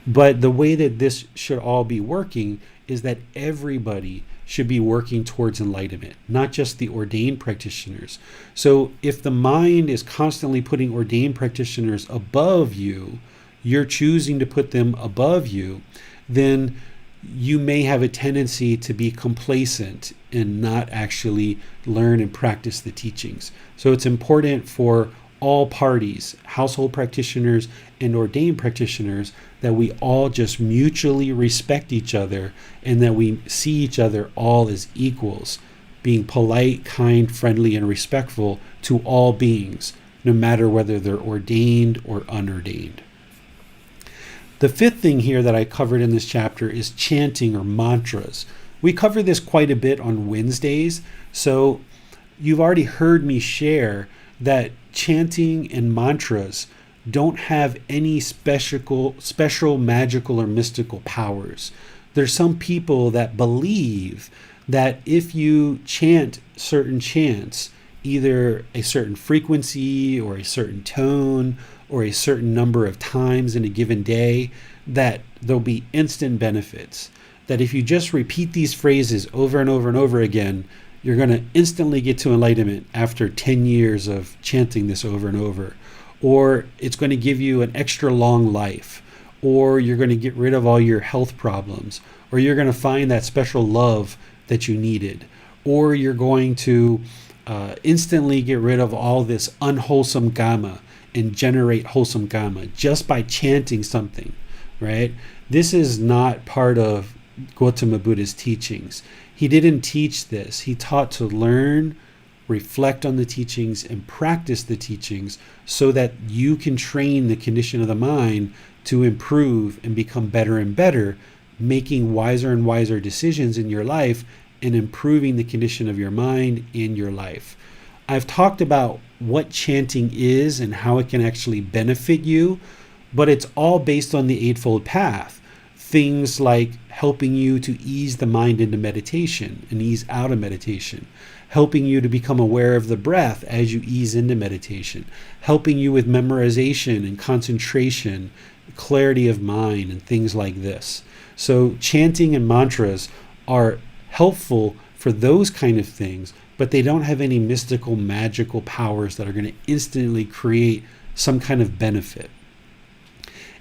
But the way that this should all be working is that everybody should be working towards enlightenment, not just the ordained practitioners. So if the mind is constantly putting ordained practitioners above you, you're choosing to put them above you, then you may have a tendency to be complacent and not actually learn and practice the teachings. So it's important for all parties, household practitioners and ordained practitioners, that we all just mutually respect each other and that we see each other all as equals, being polite, kind, friendly, and respectful to all beings, no matter whether they're ordained or unordained. The fifth thing here that I covered in this chapter is chanting or mantras. We cover this quite a bit on Wednesdays, so you've already heard me share that chanting and mantras don't have any special magical or mystical powers. There's some people that believe that if you chant certain chants, either a certain frequency or a certain tone or a certain number of times in a given day, that there'll be instant benefits. That if you just repeat these phrases over and over and over again, you're going to instantly get to enlightenment after 10 years of chanting this over and over. Or it's going to give you an extra long life, or you're going to get rid of all your health problems, or you're going to find that special love that you needed, or you're going to instantly get rid of all this unwholesome karma and generate wholesome karma just by chanting something, right? This is not part of Gotama Buddha's teachings. He didn't teach this. He taught to learn, reflect on the teachings, and practice the teachings so that you can train the condition of the mind to improve and become better and better, making wiser and wiser decisions in your life and improving the condition of your mind in your life. I've talked about what chanting is and how it can actually benefit you, but it's all based on the Eightfold Path. Things like helping you to ease the mind into meditation and ease out of meditation, helping you to become aware of the breath as you ease into meditation, helping you with memorization and concentration, clarity of mind, and things like this. So chanting and mantras are helpful for those kind of things, but they don't have any mystical, magical powers that are going to instantly create some kind of benefit.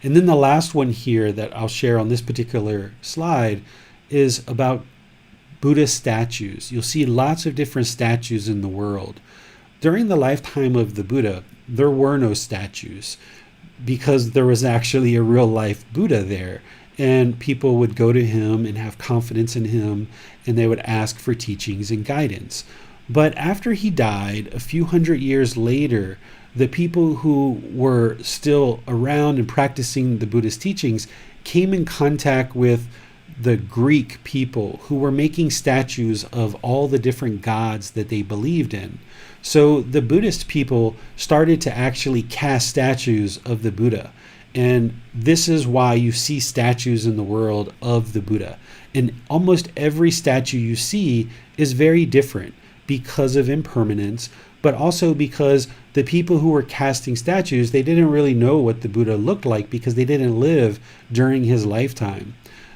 And then the last one here that I'll share on this particular slide is about Buddha statues. You'll see lots of different statues in the world. During the lifetime of the Buddha, there were no statues because there was actually a real life Buddha there. And people would go to him and have confidence in him, and they would ask for teachings and guidance. But after he died, a few hundred years later, the people who were still around and practicing the Buddhist teachings came in contact with the Greek people who were making statues of all the different gods that they believed in. So the Buddhist people started to actually cast statues of the Buddha. And this is why you see statues in the world of the Buddha. And almost every statue you see is very different because of impermanence, but also because the people who were casting statues, they didn't really know what the Buddha looked like because they didn't live during his lifetime.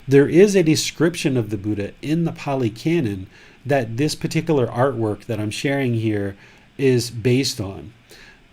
There is a description of the Buddha in the Pali Canon that this particular artwork that I'm sharing here is based on.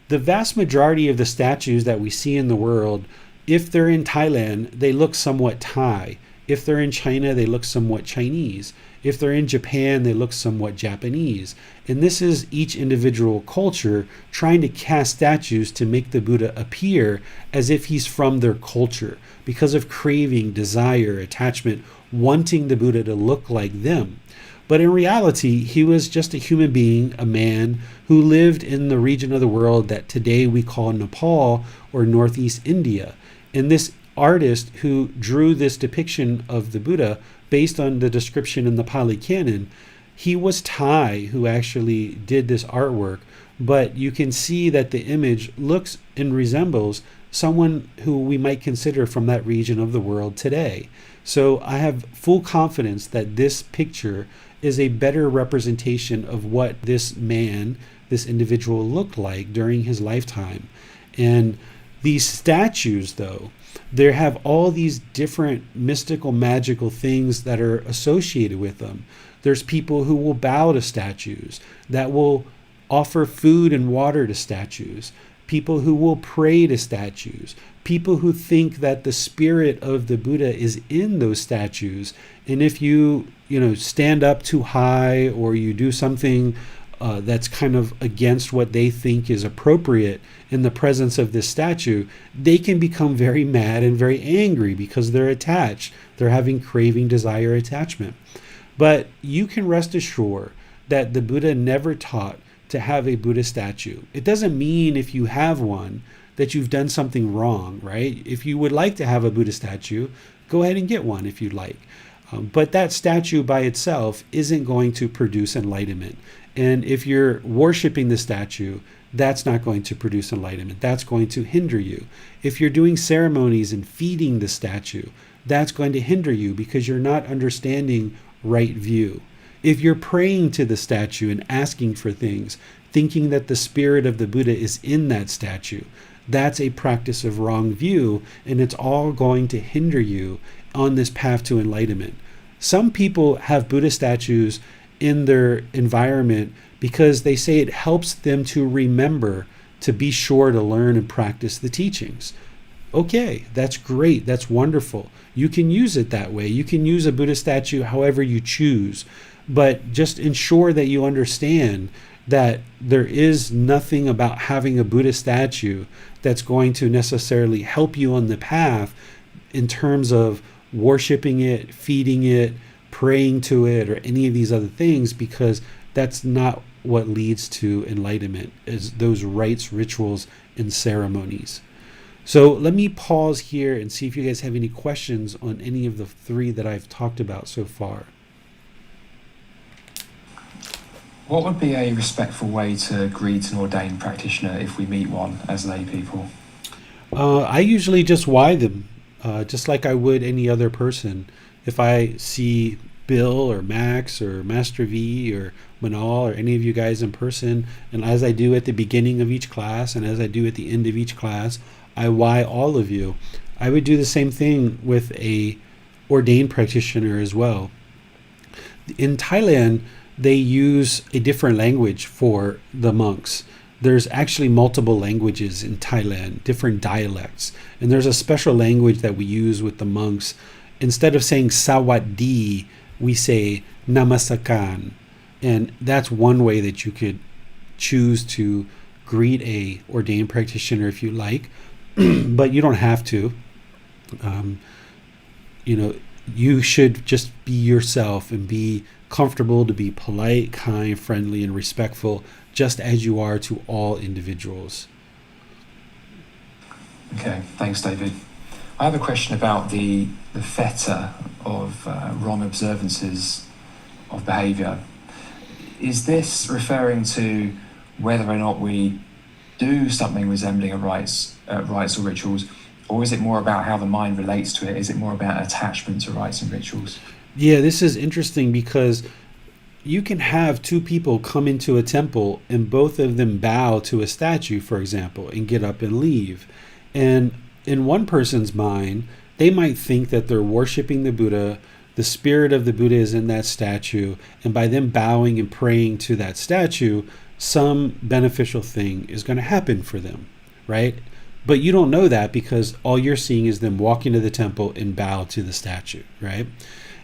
The vast majority of the statues that we see in the world, if they're in Thailand, they look somewhat Thai. If they're in China, they look somewhat Chinese. If they're in Japan, they look somewhat Japanese. And this is each individual culture trying to cast statues to make the Buddha appear as if he's from their culture because of craving, desire, attachment, wanting the Buddha to look like them. But in reality, he was just a human being, a man who lived in the region of the world that today we call Nepal or Northeast India. And this artist who drew this depiction of the Buddha based on the description in the Pali Canon, he was Thai who actually did this artwork, but you can see that the image looks and resembles someone who we might consider from that region of the world today. So I have full confidence that this picture is a better representation of what this man, this individual looked like during his lifetime. And these statues, though, they have all these different mystical, magical things that are associated with them. There's people who will bow to statues, that will offer food and water to statues, people who will pray to statues, people who think that the spirit of the Buddha is in those statues. And if you stand up too high or you do something that's kind of against what they think is appropriate in the presence of this statue, they can become very mad and very angry because they're attached. They're having craving, desire, attachment. But you can rest assured that the Buddha never taught to have a Buddha statue. It doesn't mean if you have one that you've done something wrong, right? If you would like to have a Buddha statue, go ahead and get one if you'd like. But that statue by itself isn't going to produce enlightenment. And if you're worshiping the statue, that's not going to produce enlightenment. That's going to hinder you. If you're doing ceremonies and feeding the statue, that's going to hinder you because you're not understanding right view. If you're praying to the statue and asking for things, thinking that the spirit of the Buddha is in that statue, that's a practice of wrong view, and it's all going to hinder you on this path to enlightenment. Some people have Buddha statues in their environment because they say it helps them to remember to be sure to learn and practice the teachings. Okay, that's great. That's wonderful. You can use it that way. You can use a Buddha statue however you choose, but just ensure that you understand that there is nothing about having a Buddha statue that's going to necessarily help you on the path in terms of worshiping it, feeding it, praying to it, or any of these other things, because that's not what leads to enlightenment, is those rites, rituals, and ceremonies. So let me pause here and see if you guys have any questions on any of the three that I've talked about so far. What would be a respectful way to greet an ordained practitioner if we meet one as lay people? I usually just why them, just like I would any other person. If I see Bill or Max or Master V or Manal or any of you guys in person, and as I do at the beginning of each class and as I do at the end of each class, I why all of you. I would do the same thing with a ordained practitioner as well. In Thailand, they use a different language for the monks. There's actually multiple languages in Thailand, different dialects. And there's a special language that we use with the monks. Instead of saying sawadee, we say namasakan. And that's one way that you could choose to greet a ordained practitioner if you like, but you don't have to. You should just be yourself and be comfortable to be polite, kind, friendly, and respectful, just as you are to all individuals. Okay, thanks, David. I have a question about the fetter of wrong observances of behaviour. Is this referring to whether or not we do something resembling a rites or rituals, or is it more about how the mind relates to it? Is it more about attachment to rites and rituals? Yeah, this is interesting because you can have two people come into a temple and both of them bow to a statue, for example, and get up and leave. And in one person's mind, they might think that they're worshiping the Buddha, the spirit of the Buddha is in that statue, and by them bowing and praying to that statue, some beneficial thing is going to happen for them, right? But you don't know that because all you're seeing is them walk into the temple and bow to the statue, right?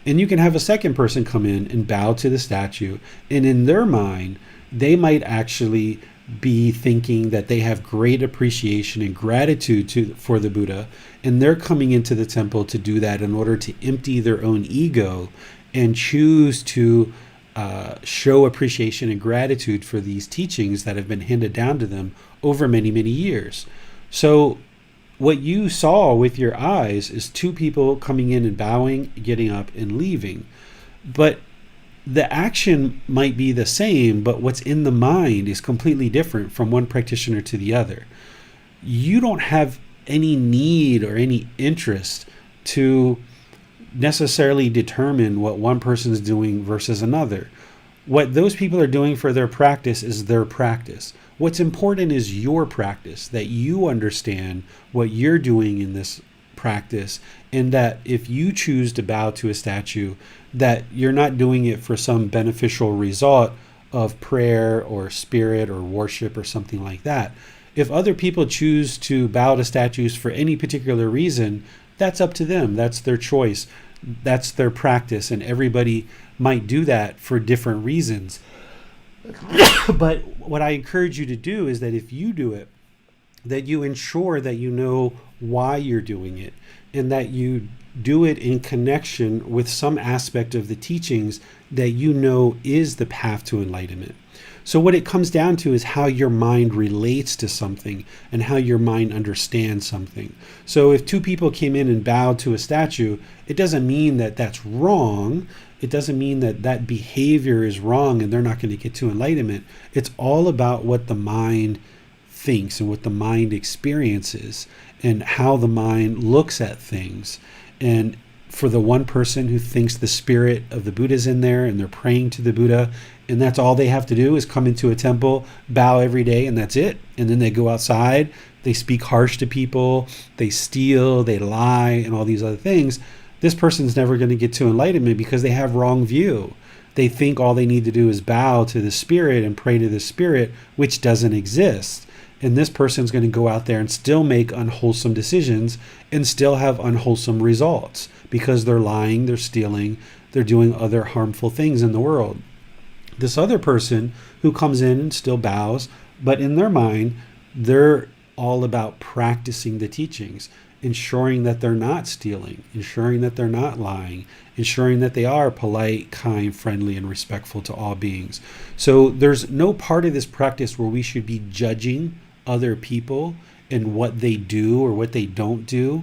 And you can have a second person come in and bow to the statue, and in their mind, they might actually be thinking that they have great appreciation and gratitude for the Buddha, and they're coming into the temple to do that in order to empty their own ego and choose to show appreciation and gratitude for these teachings that have been handed down to them over many, many years. So what you saw with your eyes is two people coming in and bowing, getting up and leaving. But the action might be the same, but what's in the mind is completely different from one practitioner to the other. You don't have any need or any interest to necessarily determine what one person is doing versus another. What those people are doing for their practice is their practice. What's important is your practice, that you understand what you're doing in this practice, and that if you choose to bow to a statue, that you're not doing it for some beneficial result of prayer or spirit or worship or something like that. If other people choose to bow to statues for any particular reason, that's up to them. That's their choice. That's their practice, and everybody might do that for different reasons. But what I encourage you to do is that if you do it, that you ensure that you know why you're doing it, and that you do it in connection with some aspect of the teachings that you know is the path to enlightenment. So what it comes down to is how your mind relates to something and how your mind understands something. So if two people came in and bowed to a statue, it doesn't mean that that's wrong. It doesn't mean that that behavior is wrong and they're not going to get to enlightenment. It's all about what the mind thinks and what the mind experiences and how the mind looks at things. And for the one person who thinks the spirit of the Buddha is in there and they're praying to the Buddha, and that's all they have to do is come into a temple, bow every day, and that's it. And then they go outside, they speak harsh to people, they steal, they lie, and all these other things. This person's never going to get to enlightenment because they have wrong view. They think all they need to do is bow to the spirit and pray to the spirit, which doesn't exist. And this person's going to go out there and still make unwholesome decisions and still have unwholesome results because they're lying, they're stealing, they're doing other harmful things in the world. This other person who comes in and still bows, but in their mind, they're all about practicing the teachings, ensuring that they're not stealing, ensuring that they're not lying, ensuring that they are polite, kind, friendly, and respectful to all beings. So there's no part of this practice where we should be judging other people and what they do or what they don't do.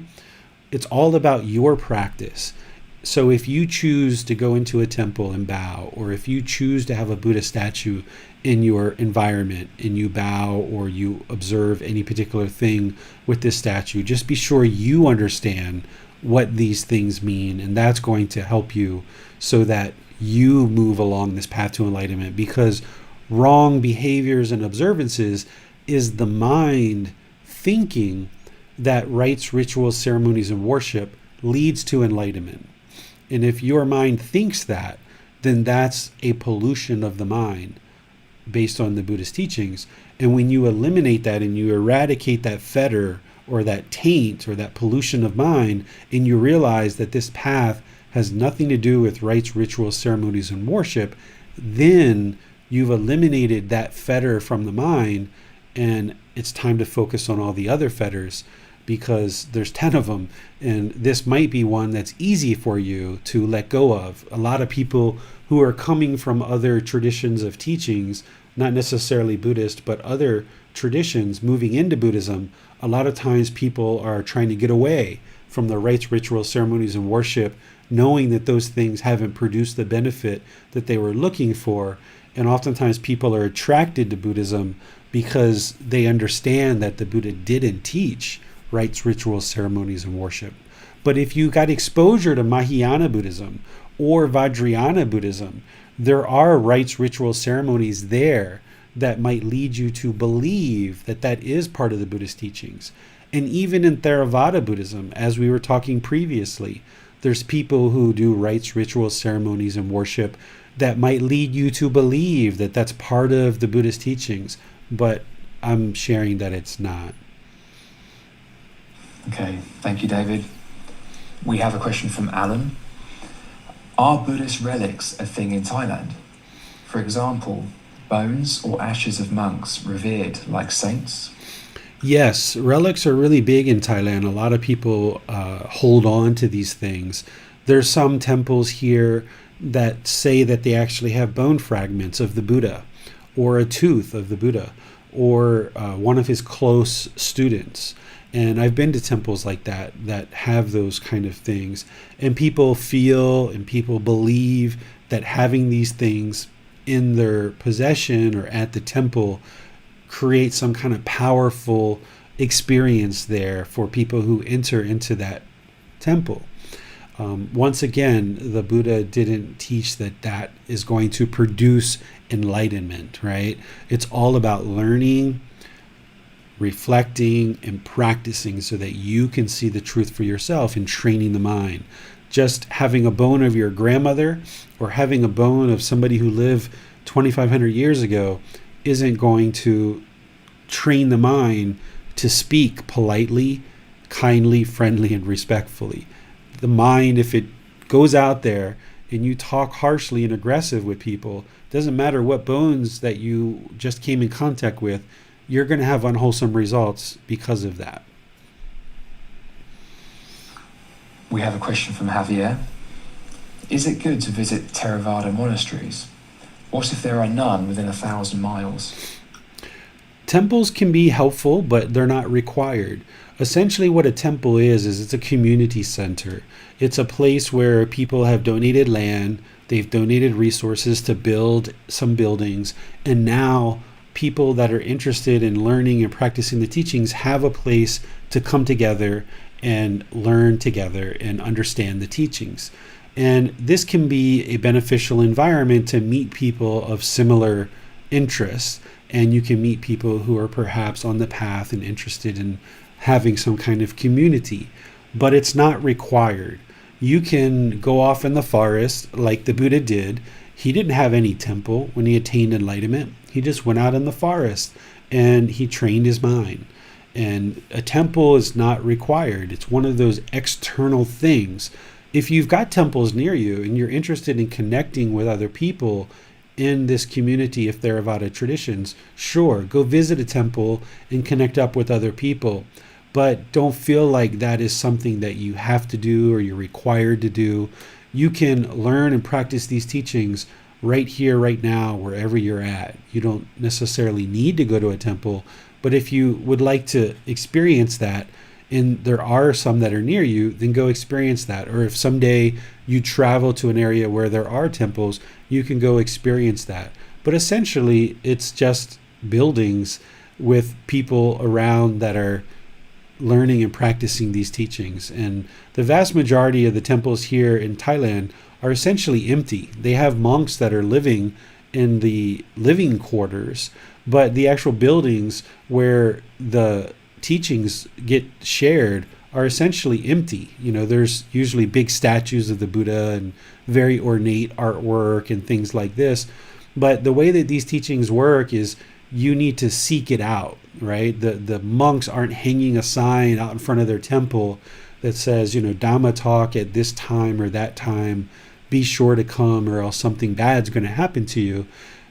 It's all about your practice. So if you choose to go into a temple and bow, or if you choose to have a Buddha statue in your environment and you bow or you observe any particular thing with this statue, just be sure you understand what these things mean, and that's going to help you so that you move along this path to enlightenment, because wrong behaviors and observances is the mind thinking that rites, rituals, ceremonies, and worship leads to enlightenment. And if your mind thinks that, then that's a pollution of the mind based on the Buddhist teachings. And when you eliminate that and you eradicate that fetter or that taint or that pollution of mind, and you realize that this path has nothing to do with rites, rituals, ceremonies, and worship, then you've eliminated that fetter from the mind, and it's time to focus on all the other fetters, because there's 10 of them, and this might be one that's easy for you to let go of. A lot of people who are coming from other traditions of teachings, not necessarily Buddhist, but other traditions moving into Buddhism, a lot of times people are trying to get away from the rites, rituals, ceremonies, and worship, knowing that those things haven't produced the benefit that they were looking for. And oftentimes people are attracted to Buddhism because they understand that the Buddha didn't teach rites, rituals, ceremonies, and worship. But if you got exposure to Mahayana Buddhism or Vajrayana Buddhism, there are rites, rituals, ceremonies there that might lead you to believe that that is part of the Buddhist teachings. And even in Theravada Buddhism, as we were talking previously, there's people who do rites, rituals, ceremonies, and worship that might lead you to believe that that's part of the Buddhist teachings, but I'm sharing that it's not. Okay, thank you, David. We have a question from Alan. Are Buddhist relics a thing in Thailand? For example, bones or ashes of monks revered like saints? Yes, relics are really big in Thailand. A lot of people hold on to these things. There's some temples here that say that they actually have bone fragments of the Buddha, or a tooth of the Buddha, or one of his close students. And I've been to temples like that have those kind of things. And people feel and people believe that having these things in their possession or at the temple create some kind of powerful experience there for people who enter into that temple. Once again, the Buddha didn't teach that that is going to produce enlightenment, right? It's all about learning, reflecting, and practicing so that you can see the truth for yourself and training the mind. Just having a bone of your grandmother or having a bone of somebody who lived 2,500 years ago isn't going to train the mind to speak politely, kindly, friendly, and respectfully. The mind, if it goes out there and you talk harshly and aggressive with people, doesn't matter what bones that you just came in contact with, you're going to have unwholesome results because of that. We have a question from Javier. Is it good to visit Theravada monasteries? What if there are none within 1,000 miles? Temples can be helpful, but they're not required. Essentially what a temple is it's a community center. It's a place where people have donated land, they've donated resources to build some buildings, and now people that are interested in learning and practicing the teachings have a place to come together and learn together and understand the teachings. And this can be a beneficial environment to meet people of similar interests, and you can meet people who are perhaps on the path and interested in having some kind of community, but it's not required. You can go off in the forest like the Buddha did. He didn't have any temple when he attained enlightenment. He just went out in the forest and he trained his mind. And a temple is not required. It's one of those external things. If you've got temples near you and you're interested in connecting with other people in this community of Theravada traditions, sure, go visit a temple and connect up with other people. But don't feel like that is something that you have to do or you're required to do. You can learn and practice these teachings right here, right now, wherever you're at. You don't necessarily need to go to a temple, but if you would like to experience that, and there are some that are near you, then go experience that. Or if someday you travel to an area where there are temples, you can go experience that. But essentially, it's just buildings with people around that are learning and practicing these teachings. And the vast majority of the temples here in Thailand are essentially empty. They have monks that are living in the living quarters, but the actual buildings where the teachings get shared are essentially empty. You know, there's usually big statues of the Buddha and very ornate artwork and things like this. But the way that these teachings work is you need to seek it out, right? The monks aren't hanging a sign out in front of their temple that says, Dhamma talk at this time or that time, be sure to come or else something bad's going to happen to you.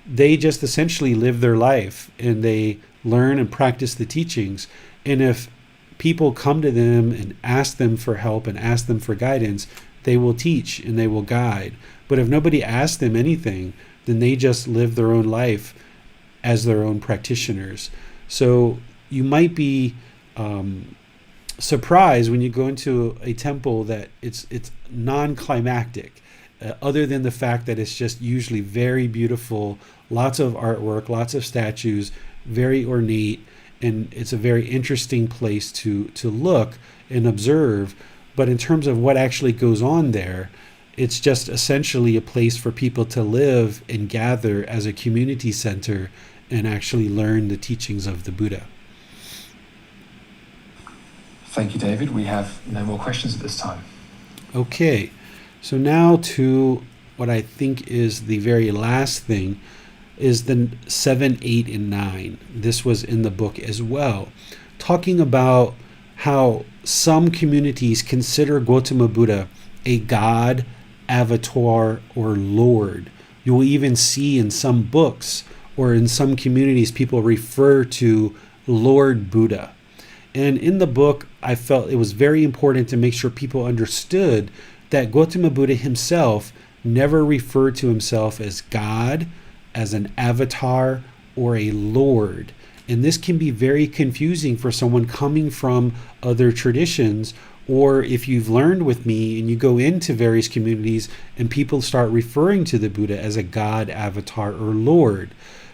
They just essentially live their life and they learn and practice the teachings. And if people come to them and ask them for help and ask them for guidance, they will teach and they will guide. But if nobody asks them anything, then they just live their own life as their own practitioners. So you might be surprised when you go into a temple that it's non-climactic, other than the fact that it's just usually very beautiful, lots of artwork, lots of statues, very ornate, and it's a very interesting place to look and observe. But in terms of what actually goes on there, it's just essentially a place for people to live and gather as a community center and actually learn the teachings of the Buddha. Thank you, David. We have no more questions at this time. Okay, so now to what I think is the very last thing, is the 7, 8, and 9. This was in the book as well, talking about how some communities consider Gotama Buddha a god, avatar, or lord. You will even see in some books or in some communities people refer to Lord Buddha. And in the book, I felt it was very important to make sure people understood that Gotama Buddha himself never referred to himself as God, as an avatar, or a lord. And this can be very confusing for someone coming from other traditions, or if you've learned with me and you go into various communities and people start referring to the Buddha as a God, avatar, or lord.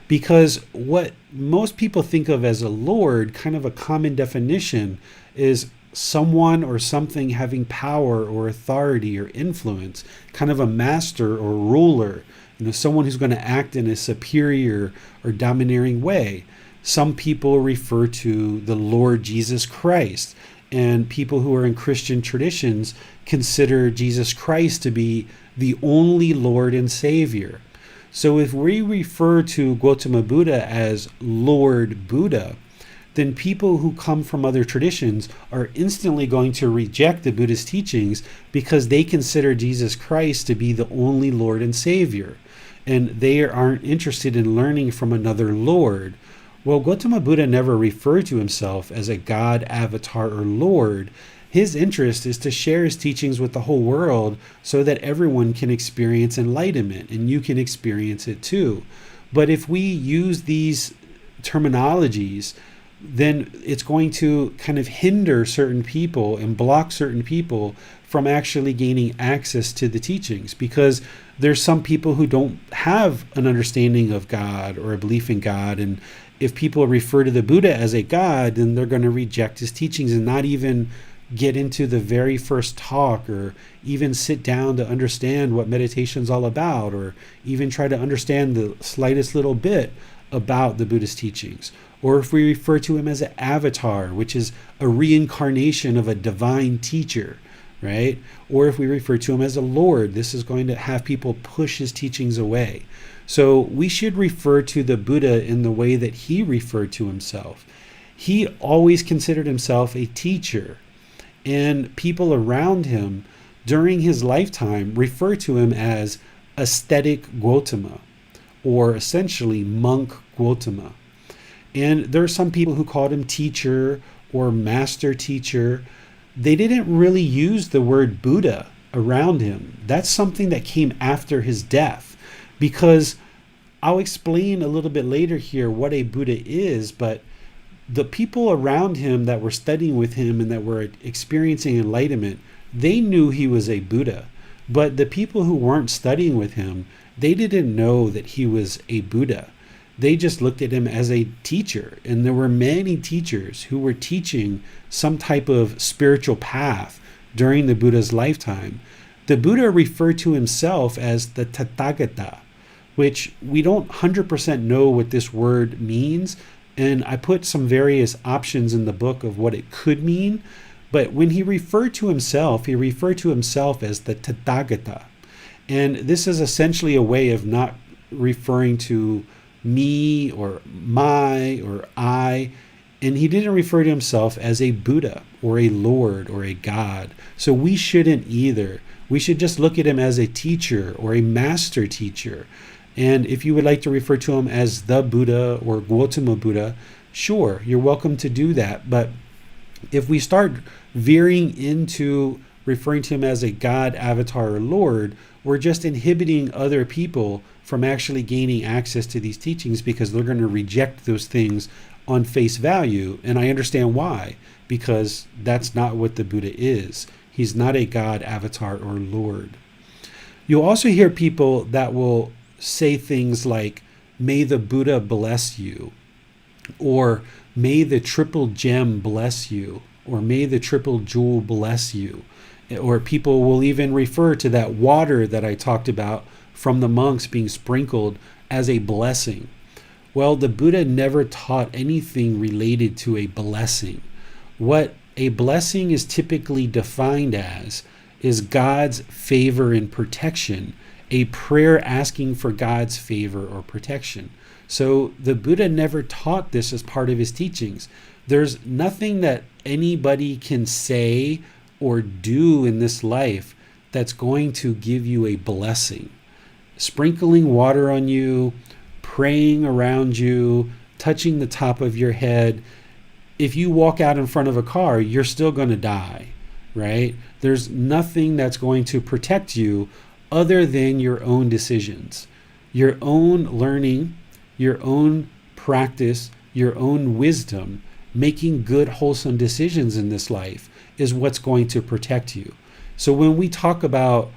Because what most people think of as a lord, kind of a common definition, is someone or something having power or authority or influence, kind of a master or ruler, someone who's going to act in a superior or domineering way. Some people refer to the Lord Jesus Christ, and people who are in Christian traditions consider Jesus Christ to be the only Lord and Savior. So if we refer to Gotama Buddha as Lord Buddha, then people who come from other traditions are instantly going to reject the Buddhist teachings because they consider Jesus Christ to be the only Lord and Savior, and they aren't interested in learning from another Lord. Well, Gotama Buddha never referred to himself as a God, avatar, or Lord. His interest is to share his teachings with the whole world so that everyone can experience enlightenment, and you can experience it too. But if we use these terminologies, then it's going to kind of hinder certain people and block certain people from actually gaining access to the teachings, because there's some people who don't have an understanding of God or a belief in God, and if people refer to the Buddha as a God, then they're going to reject his teachings and not even get into the very first talk, or even sit down to understand what meditation's all about, or even try to understand the slightest little bit about the Buddhist teachings. Or if we refer to him as an avatar, which is a reincarnation of a divine teacher, right? Or if we refer to him as a Lord, this is going to have people push his teachings away. So we should refer to the Buddha in the way that he referred to himself. He always considered himself a teacher, and people around him during his lifetime refer to him as ascetic Gotama, or essentially monk Gotama. And there are some people who called him teacher or master teacher. They didn't really use the word Buddha around him. That's something that came after his death, because I'll explain a little bit later here what a Buddha is, but the people around him that were studying with him and that were experiencing enlightenment, they knew he was a Buddha. But the people who weren't studying with him, they didn't know that he was a Buddha. They just looked at him as a teacher. And there were many teachers who were teaching some type of spiritual path during the Buddha's lifetime. The Buddha referred to himself as the Tathagata, which we don't 100% know what this word means. And I put some various options in the book of what it could mean. But when he referred to himself as the Tathagata. And this is essentially a way of not referring to me or my or I. And he didn't refer to himself as a Buddha or a Lord or a God. So we shouldn't either. We should just look at him as a teacher or a master teacher. And if you would like to refer to him as the Buddha or Gotama Buddha, sure, you're welcome to do that. But if we start veering into referring to him as a God, avatar, or Lord, we're just inhibiting other people from actually gaining access to these teachings because they're going to reject those things on face value. And I understand why, because that's not what the Buddha is. He's not a God, avatar, or Lord. You'll also hear people that will say things like, may the Buddha bless you, or may the triple gem bless you, or may the triple jewel bless you. Or people will even refer to that water that I talked about from the monks being sprinkled as a blessing. Well, the Buddha never taught anything related to a blessing. What a blessing is typically defined as is God's favor and protection, a prayer asking for God's favor or protection. So the Buddha never taught this as part of his teachings. There's nothing that anybody can say or do in this life that's going to give you a blessing. Sprinkling water on you, praying around you, touching the top of your head. If you walk out in front of a car, you're still going to die, right? There's nothing that's going to protect you other than your own decisions, your own learning, your own practice, your own wisdom. Making good, wholesome decisions in this life is what's going to protect you. So when we talk about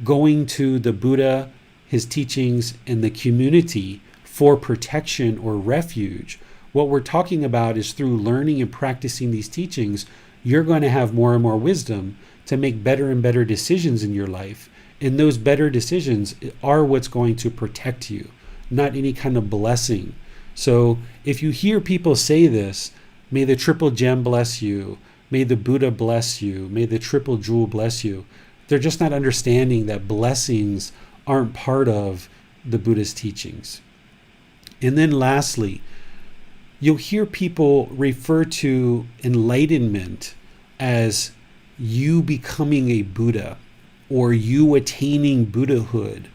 going to the Buddha, his teachings, and the community for protection or refuge, what we're talking about is through learning and practicing these teachings, you're going to have more and more wisdom to make better and better decisions in your life. And those better decisions are what's going to protect you, not any kind of blessing. So if you hear people say this, may the triple gem bless you, may the Buddha bless you, may the triple jewel bless you, they're just not understanding that blessings aren't part of the Buddha's teachings. And then lastly, you'll hear people refer to enlightenment as you becoming a Buddha or you attaining Buddhahood.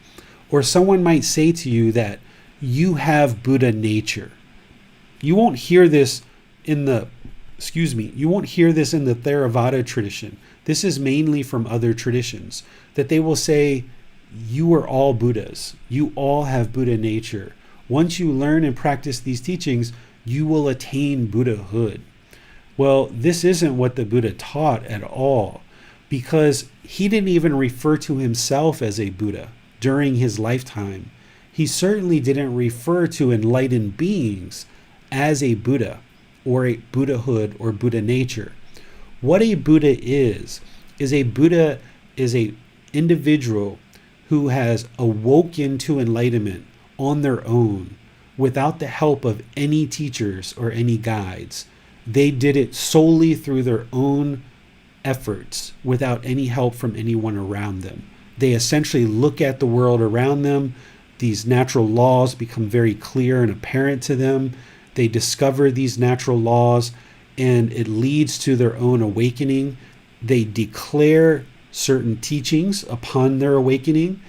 Or someone might say to you that you have Buddha nature. You won't hear this in the Theravada tradition. This is mainly from other traditions, that they will say, you are all Buddhas. You all have Buddha nature. Once you learn and practice these teachings, you will attain Buddhahood. Well, this isn't what the Buddha taught at all, because he didn't even refer to himself as a Buddha during his lifetime. He certainly didn't refer to enlightened beings as a Buddha or a Buddhahood or Buddha nature. What a Buddha is a Buddha is a individual who has awoken to enlightenment on their own without the help of any teachers or any guides. They did it solely through their own efforts without any help from anyone around them. They essentially look at the world around them. These natural laws become very clear and apparent to them. They discover these natural laws, and it leads to their own awakening. They declare certain teachings upon their awakening.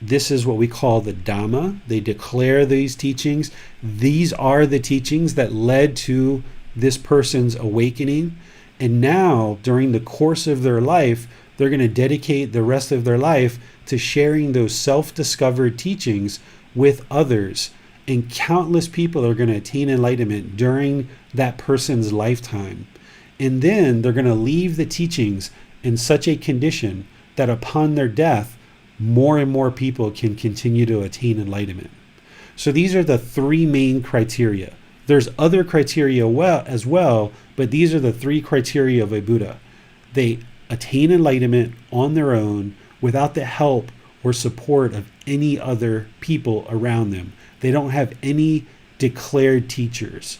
This is what we call the Dhamma. They declare these teachings. These are the teachings that led to this person's awakening. And now, during the course of their life, they're going to dedicate the rest of their life to sharing those self-discovered teachings with others. And countless people are going to attain enlightenment during that person's lifetime. And then they're going to leave the teachings in such a condition that upon their death, more and more people can continue to attain enlightenment. So these are the three main criteria. There's other criteria as well, but these are the three criteria of a Buddha. They attain enlightenment on their own without the help or support of any other people around them. They don't have any declared teachers.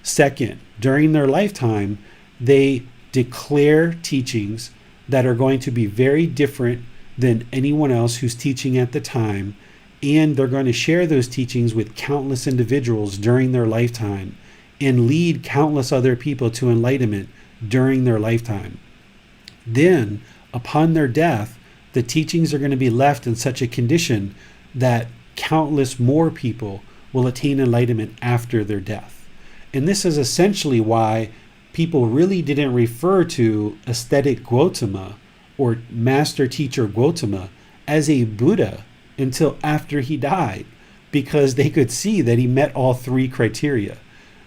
Second, during their lifetime, they declare teachings that are going to be very different than anyone else who's teaching at the time, and they're going to share those teachings with countless individuals during their lifetime. and lead countless other people to enlightenment during their lifetime. Then, upon their death, the teachings are going to be left in such a condition that countless more people will attain enlightenment after their death. And this is essentially why people really didn't refer to ascetic Gotama or master teacher Gotama as a Buddha until after he died, because they could see that he met all three criteria.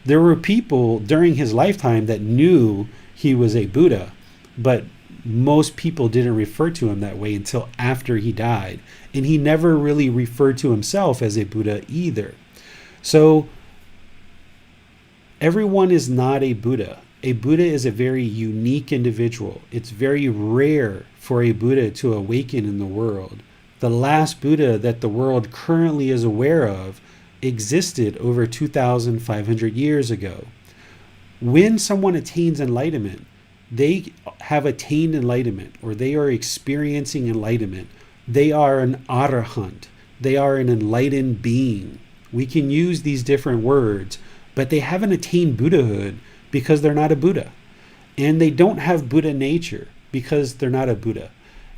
There were people during his lifetime that knew he was a Buddha, but most people didn't refer to him that way until after he died. And he never really referred to himself as a Buddha either. So everyone is not a Buddha. A Buddha is a very unique individual. It's very rare for a Buddha to awaken in the world. The last Buddha that the world currently is aware of existed over 2,500 years ago. When someone attains enlightenment, they have attained enlightenment, or they are experiencing enlightenment. They are an arahant. They are an enlightened being. We can use these different words, but they haven't attained Buddhahood because they're not a Buddha. And they don't have Buddha nature because they're not a Buddha.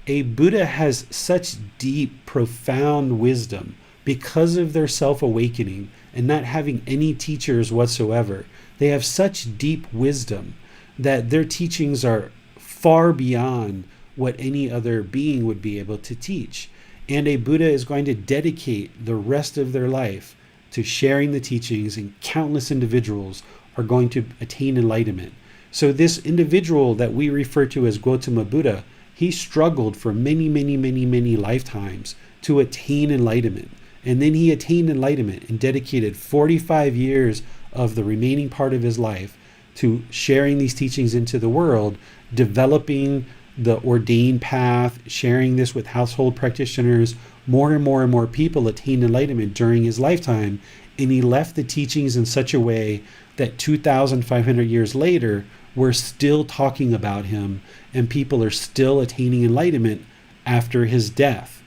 A Buddha has such deep, profound wisdom because of their self-awakening and not having any teachers whatsoever. They have such deep wisdom that their teachings are far beyond what any other being would be able to teach. And a Buddha is going to dedicate the rest of their life to sharing the teachings, and countless individuals are going to attain enlightenment. So this individual that we refer to as Gotama Buddha, he struggled for many, many, many, many lifetimes to attain enlightenment. And then he attained enlightenment and dedicated 45 years of the remaining part of his life to sharing these teachings into the world, developing the ordained path, sharing this with household practitioners. More and more and more people attained enlightenment during his lifetime, and he left the teachings in such a way that 2,500 years later, we're still talking about him, and people are still attaining enlightenment after his death.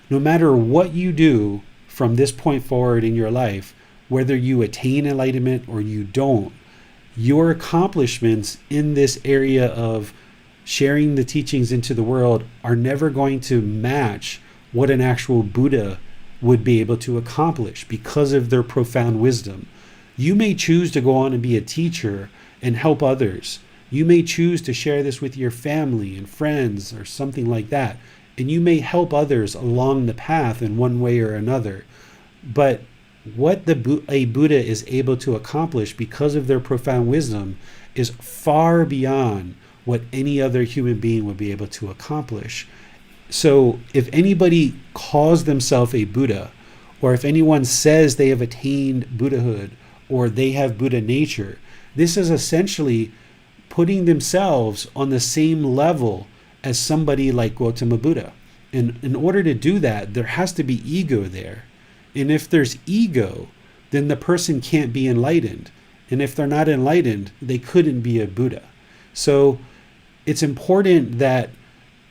No matter what you do from this point forward in your life, whether you attain enlightenment or you don't, your accomplishments in this area of sharing the teachings into the world are never going to match what an actual Buddha would be able to accomplish because of their profound wisdom. You may choose to go on and be a teacher and help others. You may choose to share this with your family and friends or something like that. And you may help others along the path in one way or another. But what a Buddha is able to accomplish because of their profound wisdom is far beyond what any other human being would be able to accomplish. So if anybody calls themselves a Buddha, or if anyone says they have attained Buddhahood or they have Buddha nature, this is essentially putting themselves on the same level as somebody like Gotama Buddha. And in order to do that, there has to be ego there. And if there's ego, then the person can't be enlightened. And if they're not enlightened, they couldn't be a Buddha. So it's important that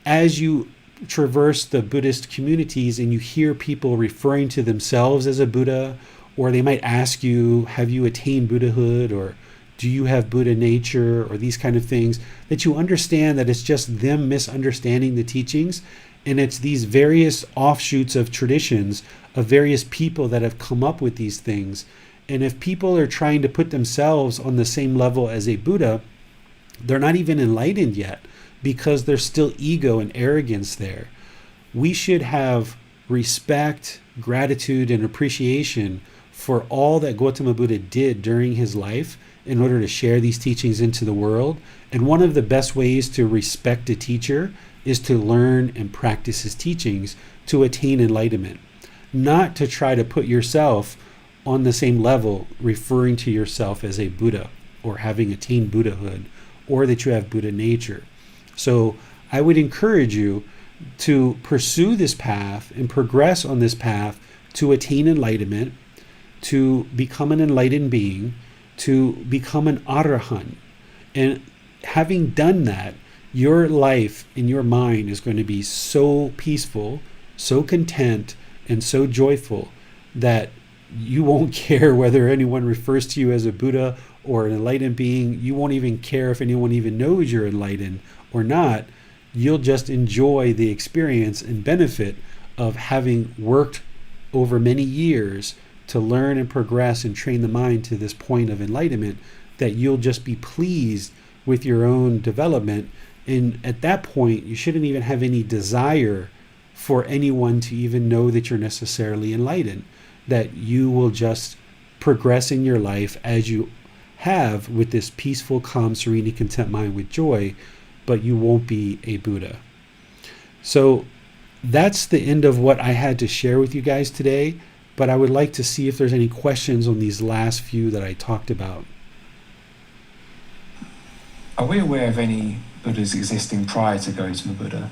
as you traverse the Buddhist communities and you hear people referring to themselves as a Buddha, or they might ask you, have you attained Buddhahood, or do you have Buddha nature, or these kind of things, that you understand that it's just them misunderstanding the teachings, and it's these various offshoots of traditions of various people that have come up with these things. And if people are trying to put themselves on the same level as a Buddha, they're not even enlightened yet because there's still ego and arrogance there. We should have respect, gratitude, and appreciation for all that Gotama Buddha did during his life in order to share these teachings into the world. And one of the best ways to respect a teacher is to learn and practice his teachings to attain enlightenment, not to try to put yourself on the same level, referring to yourself as a Buddha or having attained Buddhahood or that you have Buddha nature. So I would encourage you to pursue this path and progress on this path to attain enlightenment, to become an enlightened being, to become an arahant. And having done that, your life in your mind is going to be so peaceful, so content, and so joyful that You won't care whether anyone refers to you as a Buddha or an enlightened being. You won't even care if anyone even knows you're enlightened or not. You'll just enjoy the experience and benefit of having worked over many years to learn and progress and train the mind to this point of enlightenment, that you'll just be pleased with your own development. And at that point, you shouldn't even have any desire for anyone to even know that you're necessarily enlightened, that you will just progress in your life as you have with this peaceful, calm, serene, content mind with joy, but you won't be a Buddha. So that's the end of what I had to share with you guys today, but I would like to see if there's any questions on these last few that I talked about. Are we aware of any Buddhas existing prior to Gotama Buddha?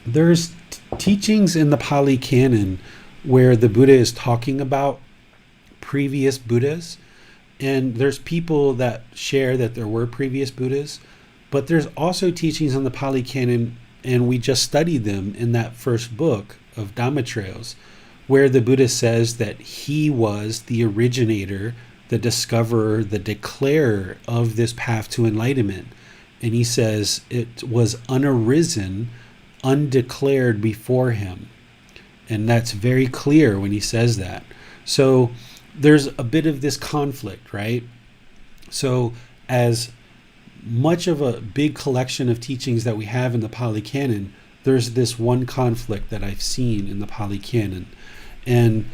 There's teachings in the Pali Canon where the Buddha is talking about previous Buddhas, and there's people that share that there were previous Buddhas, but there's also teachings in the Pali Canon, and we just studied them in that first book of Dhamma Trails, where the Buddha says that he was the originator, the discoverer, the declarer of this path to enlightenment. And he says it was unarisen, undeclared before him. And that's very clear when he says that. So there's a bit of this conflict, right? So as much of a big collection of teachings that we have in the Pali Canon, there's this one conflict that I've seen in the Pali Canon. And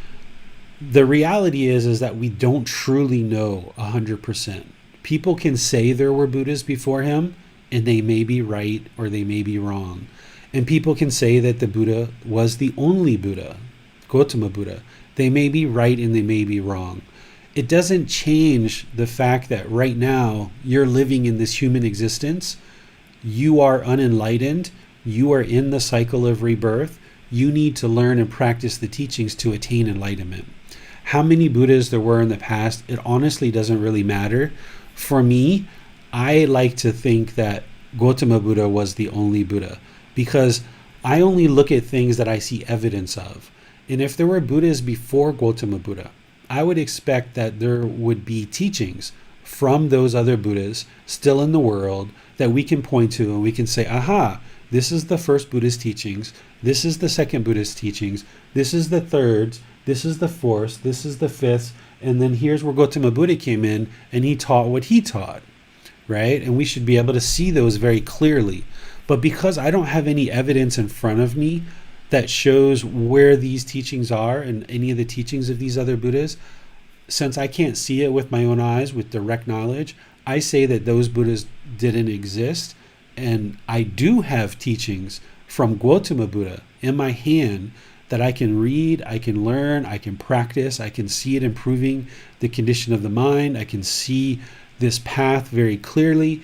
the reality is that we don't truly know 100%. People can say there were Buddhas before him, and they may be right or they may be wrong. And people can say that the Buddha was the only Buddha, Gotama Buddha. They may be right and they may be wrong. It doesn't change the fact that right now you're living in this human existence. You are unenlightened. You are in the cycle of rebirth. You need to learn and practice the teachings to attain enlightenment. How many Buddhas there were in the past, it honestly doesn't really matter. For me, I like to think that Gotama Buddha was the only Buddha, because I only look at things that I see evidence of. And if there were Buddhas before Gotama Buddha, I would expect that there would be teachings from those other Buddhas still in the world that we can point to and we can say, aha, this is the first Buddha's teachings, this is the second Buddha's teachings, this is the third, this is the fourth, this is the fifth, and then here's where Gotama Buddha came in and he taught what he taught, right? And we should be able to see those very clearly. But because I don't have any evidence in front of me that shows where these teachings are and any of the teachings of these other Buddhas, since I can't see it with my own eyes with direct knowledge, I say that those Buddhas didn't exist. And I do have teachings from Gotama Buddha in my hand that I can read, I can learn, I can practice, I can see it improving the condition of the mind, I can see this path very clearly,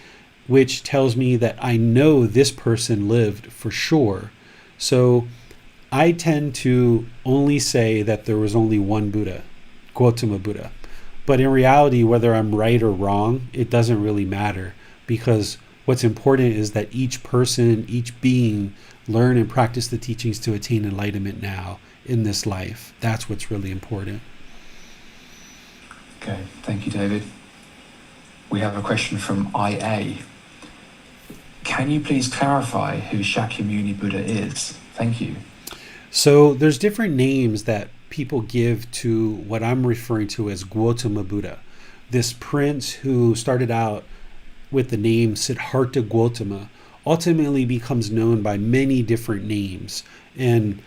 which tells me that I know this person lived for sure. So I tend to only say that there was only one Buddha, Gotama Buddha. But in reality, whether I'm right or wrong, it doesn't really matter, because what's important is that each person, each being, learn and practice the teachings to attain enlightenment now in this life. That's what's really important. Okay, thank you, David. We have a question from IA. Can you please clarify who Shakyamuni Buddha is? Thank you. So there's different names that people give to what I'm referring to as Gotama Buddha. This prince who started out with the name Siddhartha Gautama ultimately becomes known by many different names. And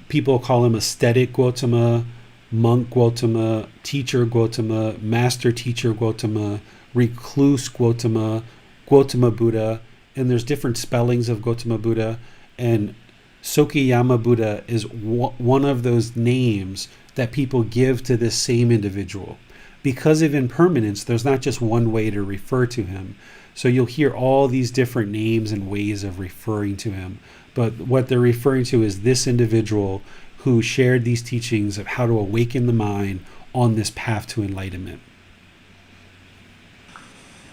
people call him ascetic Gautama, monk Gautama, teacher Gautama, master teacher Gautama, recluse Gautama, Gotama Buddha, and there's different spellings of Gotama Buddha. And Sakayama Buddha is one of those names that people give to this same individual. Because of impermanence, there's not just one way to refer to him. So you'll hear all these different names and ways of referring to him. But what they're referring to is this individual who shared these teachings of how to awaken the mind on this path to enlightenment.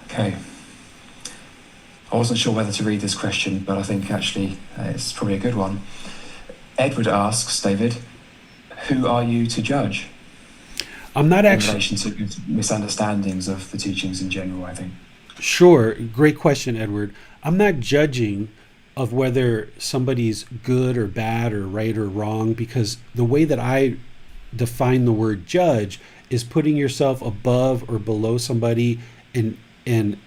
Okay. I wasn't sure whether to read this question, but I think actually it's probably a good one. Edward asks, David, who are you to judge I'm not in actually relation to misunderstandings of the teachings in general, I think? sure. Great question, Edward. I'm not judging of whether somebody's good or bad or right or wrong, because the way that I define the word judge is putting yourself above or below somebody, and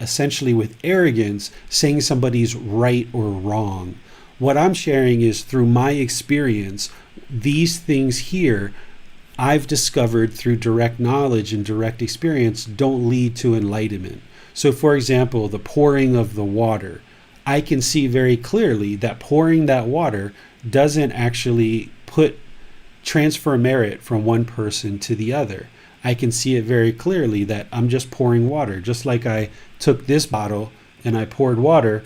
essentially with arrogance saying somebody's right or wrong. What I'm sharing is through my experience, these things here I've discovered through direct knowledge and direct experience don't lead to enlightenment. So, for example, the pouring of the water, I can see very clearly that pouring that water doesn't actually transfer merit from one person to the other. I can see it very clearly that I'm just pouring water. Just like I took this bottle and I poured water,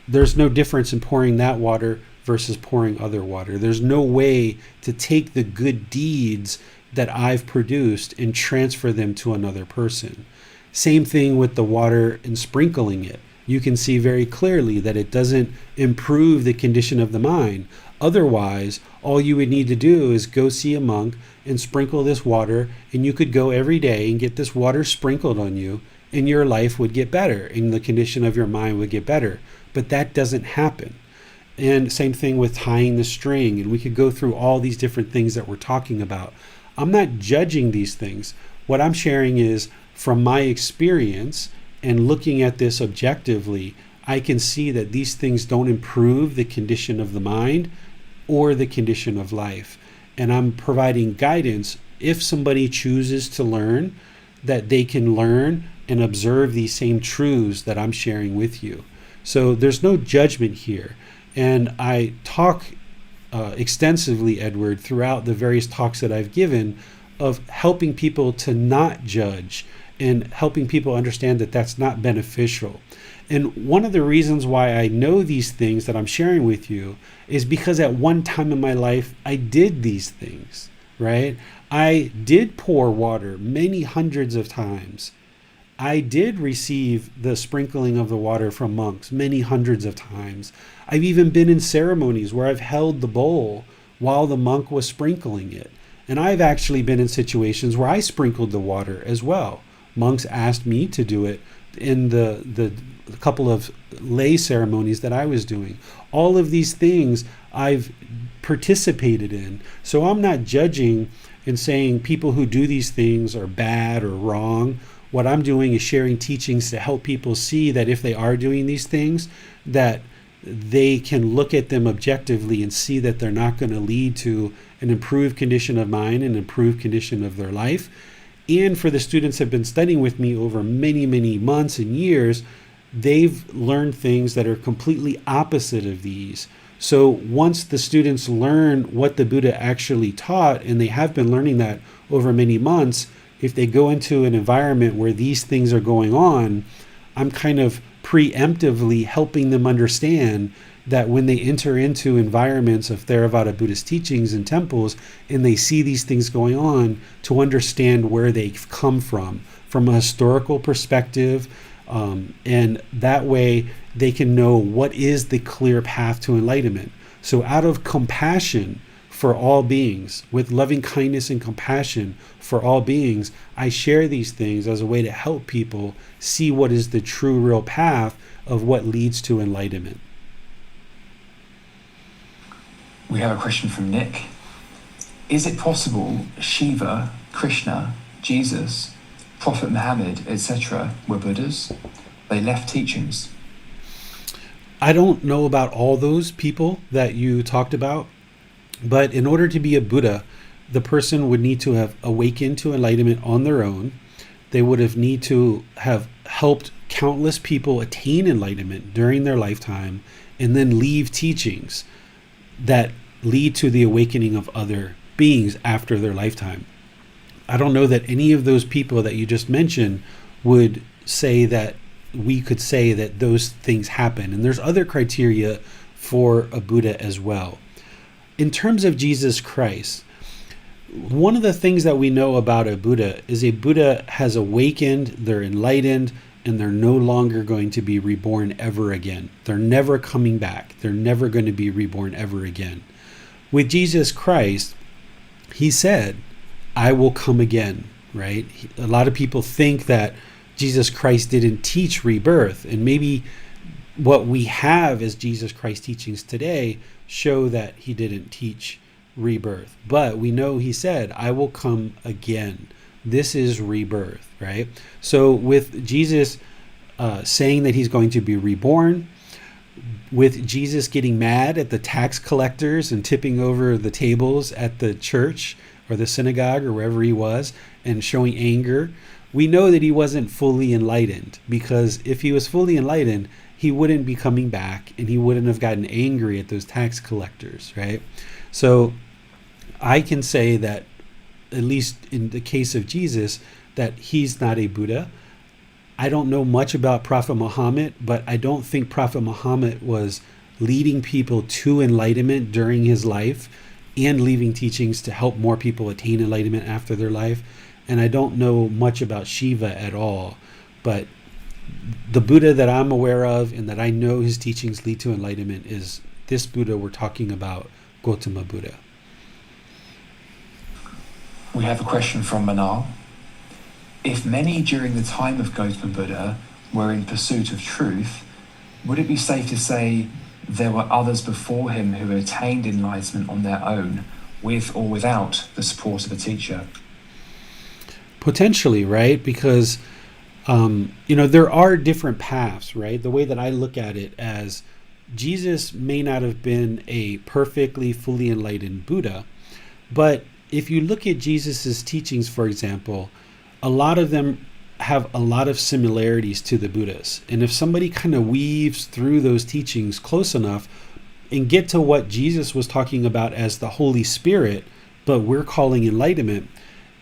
there's no difference in pouring that water versus pouring other water. There's no way to take the good deeds that I've produced and transfer them to another person. Same thing with the water and sprinkling it. You can see very clearly that it doesn't improve the condition of the mind. Otherwise, all you would need to do is go see a monk and sprinkle this water, and you could go every day and get this water sprinkled on you, and your life would get better, and the condition of your mind would get better. But that doesn't happen. And same thing with tying the string, and we could go through all these different things that we're talking about. I'm not judging these things. What I'm sharing is from my experience and looking at this objectively, I can see that these things don't improve the condition of the mind or the condition of life. And I'm providing guidance if somebody chooses to learn, that they can learn and observe these same truths that I'm sharing with you. So there's no judgment here. And I talk extensively, Edward, throughout the various talks that I've given of helping people to not judge and helping people understand that that's not beneficial. And one of the reasons why I know these things that I'm sharing with you is because at one time in my life, I did these things, right? I did pour water many hundreds of times. I did receive the sprinkling of the water from monks many hundreds of times. I've even been in ceremonies where I've held the bowl while the monk was sprinkling it. And I've actually been in situations where I sprinkled the water as well. Monks asked me to do it in the couple of lay ceremonies that I was doing. All of these things I've participated in. So I'm not judging and saying people who do these things are bad or wrong. What I'm doing is sharing teachings to help people see that if they are doing these things, that they can look at them objectively and see that they're not going to lead to an improved condition of mind and improved condition of their life. And for the students that have been studying with me over many, many months and years, they've learned things that are completely opposite of these. So once the students learn what the Buddha actually taught, and they have been learning that over many months, if they go into an environment where these things are going on, I'm kind of preemptively helping them understand that when they enter into environments of Theravada Buddhist teachings and temples, and they see these things going on, to understand where they've come from a historical perspective, and that way they can know what is the clear path to enlightenment. So out of compassion for all beings, with loving kindness and compassion for all beings, I share these things as a way to help people see what is the true, real path of what leads to enlightenment. We have a question from Nick. Is it possible Shiva, Krishna, Jesus, Prophet Muhammad, etc. were Buddhas? They left teachings. I don't know about all those people that you talked about, but in order to be a Buddha, the person would need to have awakened to enlightenment on their own. They would have need to have helped countless people attain enlightenment during their lifetime, and then leave teachings that lead to the awakening of other beings after their lifetime. I don't know that any of those people that you just mentioned would say that we could say that those things happen. And there's other criteria for a Buddha as well. In terms of Jesus Christ, one of the things that we know about a Buddha is a Buddha has awakened, they're enlightened, and they're no longer going to be reborn ever again. They're never coming back. They're never going to be reborn ever again. With Jesus Christ, he said, I will come again, right? A lot of people think that Jesus Christ didn't teach rebirth, and maybe what we have as Jesus Christ teachings today show that he didn't teach rebirth. But we know he said, I will come again. This is rebirth, right? So with Jesus saying that he's going to be reborn, with Jesus getting mad at the tax collectors and tipping over the tables at the church or the synagogue or wherever he was and showing anger, we know that he wasn't fully enlightened, because if he was fully enlightened, he wouldn't be coming back and he wouldn't have gotten angry at those tax collectors, right? So I can say that, at least in the case of Jesus, that he's not a Buddha. I don't know much about Prophet Muhammad, but I don't think Prophet Muhammad was leading people to enlightenment during his life and leaving teachings to help more people attain enlightenment after their life. And I don't know much about Shiva at all, but the Buddha that I'm aware of and that I know his teachings lead to enlightenment is this Buddha we're talking about, Gotama Buddha. We have a question from Manal. If many during the time of Gotama Buddha were in pursuit of truth, would it be safe to say there were others before him who attained enlightenment on their own, with or without the support of a teacher? Potentially, right? Because, there are different paths, right? The way that I look at it as Jesus may not have been a perfectly, fully enlightened Buddha, but if you look at Jesus's teachings, for example, a lot of them have a lot of similarities to the Buddhas. And if somebody kind of weaves through those teachings close enough and get to what Jesus was talking about as the Holy Spirit, but we're calling enlightenment,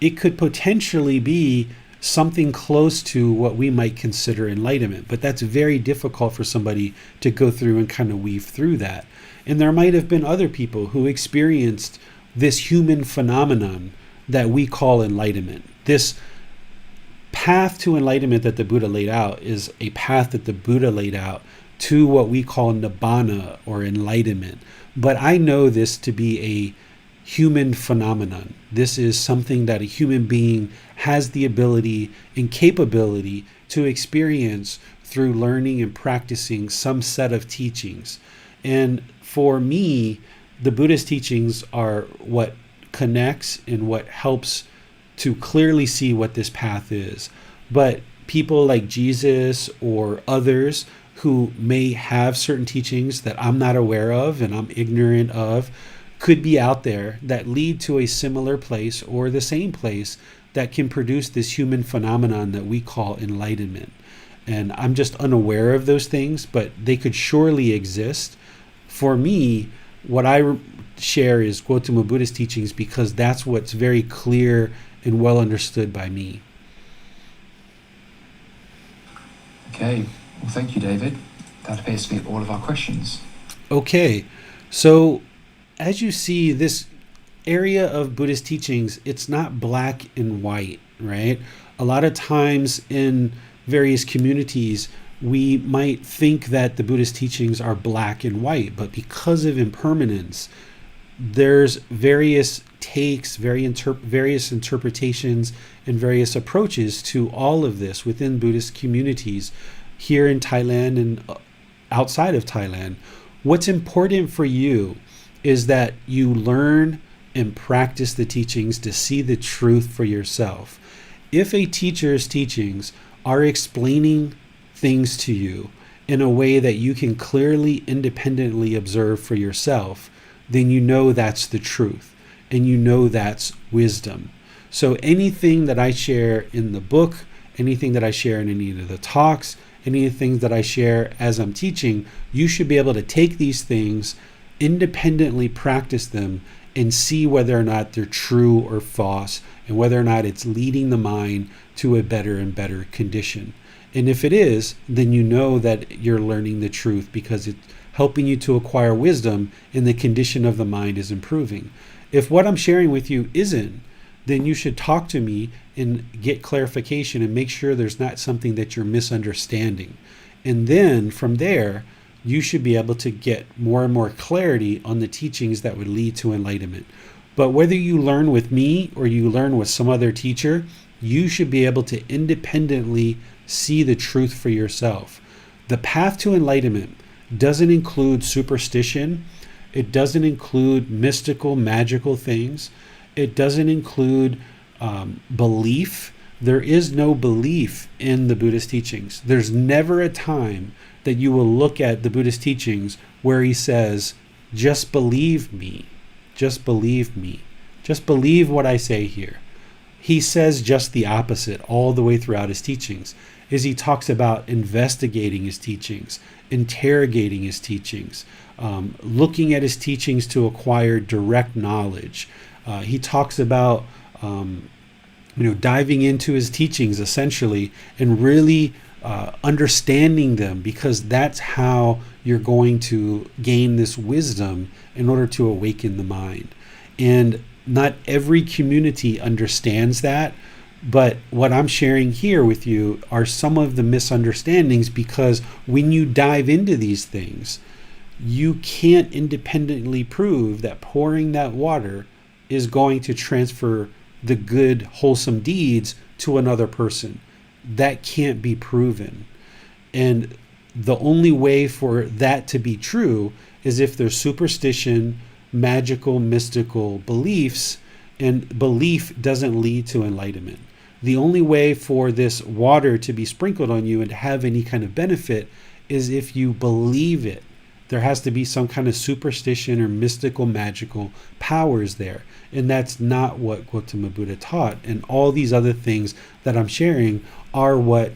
it could potentially be something close to what we might consider enlightenment. But that's very difficult for somebody to go through and kind of weave through that. And there might have been other people who experienced this human phenomenon that we call enlightenment. This path to enlightenment that the Buddha laid out is a path that the Buddha laid out to what we call nibbana, or enlightenment. But I know this to be a human phenomenon. This is something that a human being has the ability and capability to experience through learning and practicing some set of teachings. And for me, the Buddhist teachings are what connects and what helps to clearly see what this path is. But people like Jesus or others who may have certain teachings that I'm not aware of and I'm ignorant of could be out there that lead to a similar place or the same place that can produce this human phenomenon that we call enlightenment. And I'm just unaware of those things, but they could surely exist. For me, what I share is Gotama Buddha's teachings because that's what's very clear and well understood by me. Okay, well, thank you, David. That appears to be all of our questions. Okay, so as you see, this area of Buddhist teachings, it's not black and white, right? A lot of times in various communities, we might think that the Buddhist teachings are black and white, but because of impermanence, there's various takes, various interpretations, and various approaches to all of this within Buddhist communities here in Thailand and outside of Thailand. What's important for you is that you learn and practice the teachings to see the truth for yourself. If a teacher's teachings are explaining things to you in a way that you can clearly, independently observe for yourself, then you know that's the truth and you know that's wisdom. So anything that I share in the book, anything that I share in any of the talks, anything that I share as I'm teaching, you should be able to take these things, independently practice them, and see whether or not they're true or false, and whether or not it's leading the mind to a better and better condition. And if it is, then you know that you're learning the truth because it's helping you to acquire wisdom and the condition of the mind is improving. If what I'm sharing with you isn't, then you should talk to me and get clarification and make sure there's not something that you're misunderstanding. And then from there, you should be able to get more and more clarity on the teachings that would lead to enlightenment. But whether you learn with me or you learn with some other teacher, you should be able to independently see the truth for yourself. The path to enlightenment doesn't include superstition. It doesn't include mystical, magical things. It doesn't include belief. There is no belief in the Buddhist teachings. There's never a time that you will look at the Buddhist teachings where he says, just believe me, just believe me, just believe what I say here. He says just the opposite all the way throughout his teachings, is he talks about investigating his teachings, interrogating his teachings, looking at his teachings to acquire direct knowledge. He talks about diving into his teachings essentially and really understanding them, because that's how you're going to gain this wisdom in order to awaken the mind. And not every community understands that, but what I'm sharing here with you are some of the misunderstandings, because when you dive into these things, you can't independently prove that pouring that water is going to transfer the good, wholesome deeds to another person. That can't be proven. And the only way for that to be true is if there's superstition, magical, mystical beliefs, and belief doesn't lead to enlightenment. The only way for this water to be sprinkled on you and to have any kind of benefit is if you believe it. There has to be some kind of superstition or mystical, magical powers there. And that's not what Gotama Buddha taught. And all these other things that I'm sharing are what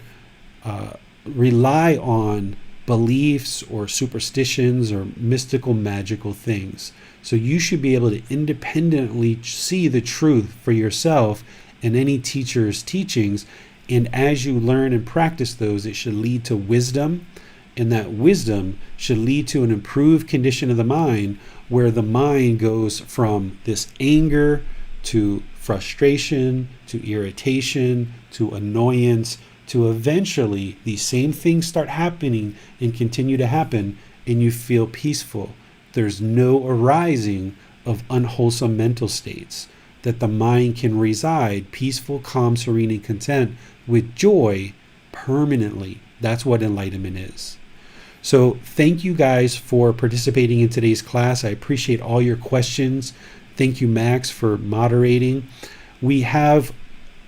rely on beliefs or superstitions or mystical, magical things. So you should be able to independently see the truth for yourself in any teacher's teachings. And as you learn and practice those, it should lead to wisdom. And that wisdom should lead to an improved condition of the mind, where the mind goes from this anger to frustration to irritation to annoyance to eventually these same things start happening and continue to happen, and you feel peaceful. There's no arising of unwholesome mental states, that the mind can reside peaceful, calm, serene, and content with joy permanently. That's what enlightenment is. So thank you guys for participating in today's class. I appreciate all your questions. Thank you, Max, for moderating. We have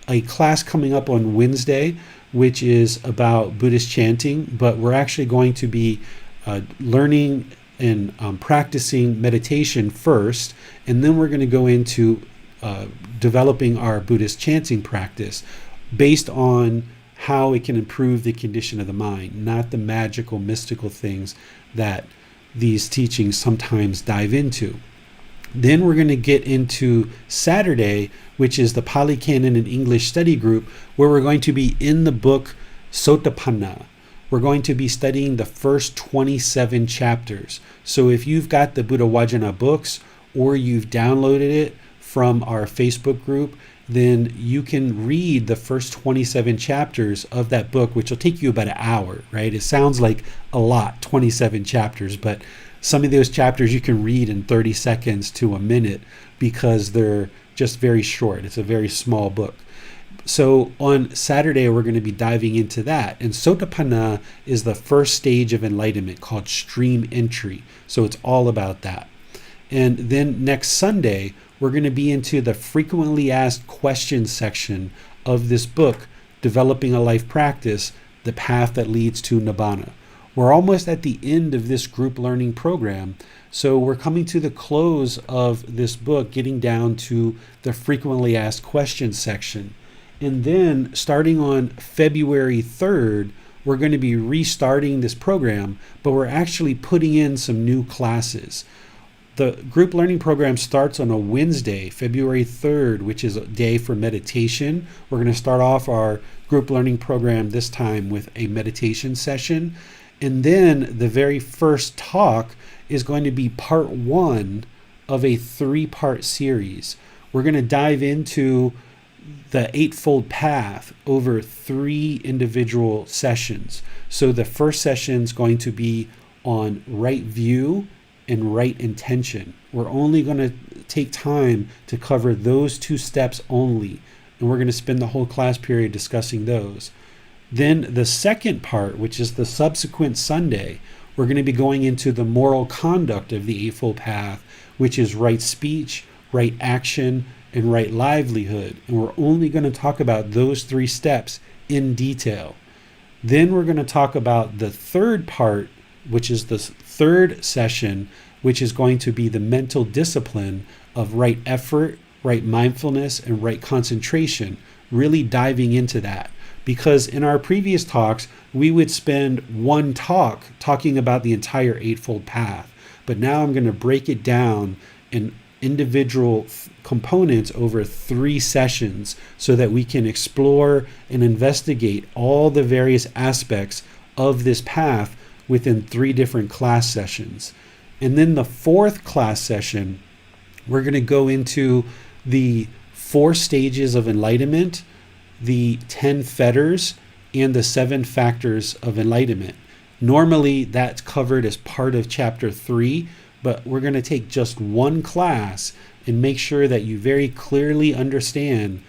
a class coming up on Wednesday, which is about Buddhist chanting, but we're actually going to be learning and practicing meditation first, and then we're going to go into developing our Buddhist chanting practice based on how it can improve the condition of the mind, not the magical, mystical things that these teachings sometimes dive into. Then we're going to get into Saturday, which is the Pali Canon and English study group, where we're going to be in the book Sotapanna. We're going to be studying the first 27 chapters. So if you've got the Buddha Vajana books or you've downloaded it from our Facebook group, then you can read the first 27 chapters of that book, which will take you about an hour, right? It sounds like a lot, 27 chapters, but some of those chapters you can read in 30 seconds to a minute because they're just very short. It's a very small book. So on Saturday, we're going to be diving into that. And Sotapanna is the first stage of enlightenment called stream entry. So it's all about that. And then next Sunday, we're going to be into the frequently asked questions section of this book, Developing a Life Practice, The Path That Leads to Nibbana. We're almost at the end of this group learning program, so we're coming to the close of this book, getting down to the frequently asked questions section. And then starting on February 3rd, we're going to be restarting this program, but we're actually putting in some new classes. The group learning program starts on a Wednesday, February 3rd, which is a day for meditation. We're going to start off our group learning program this time with a meditation session. And then the very first talk is going to be part 1 of a 3-part series. We're going to dive into the Eightfold Path over 3 individual sessions. So the first session is going to be on right view and right intention. We're only going to take time to cover those two steps only, and we're going to spend the whole class period discussing those. Then the second part, which is the subsequent Sunday, we're going to be going into the moral conduct of the Eightfold Path, which is right speech, right action, and right livelihood. And we're only going to talk about those three steps in detail. Then we're going to talk about the third part, which is the third session, which is going to be the mental discipline of right effort, right mindfulness, and right concentration, really diving into that. Because in our previous talks, we would spend one talk talking about the entire Eightfold Path. But now I'm going to break it down in individual components over 3 sessions so that we can explore and investigate all the various aspects of this path within 3 different class sessions. And then the 4th class session, we're going to go into the 4 stages of enlightenment, the 10 fetters, and the 7 factors of enlightenment. Normally that's covered as part of chapter 3, but we're going to take just one class and make sure that you very clearly understand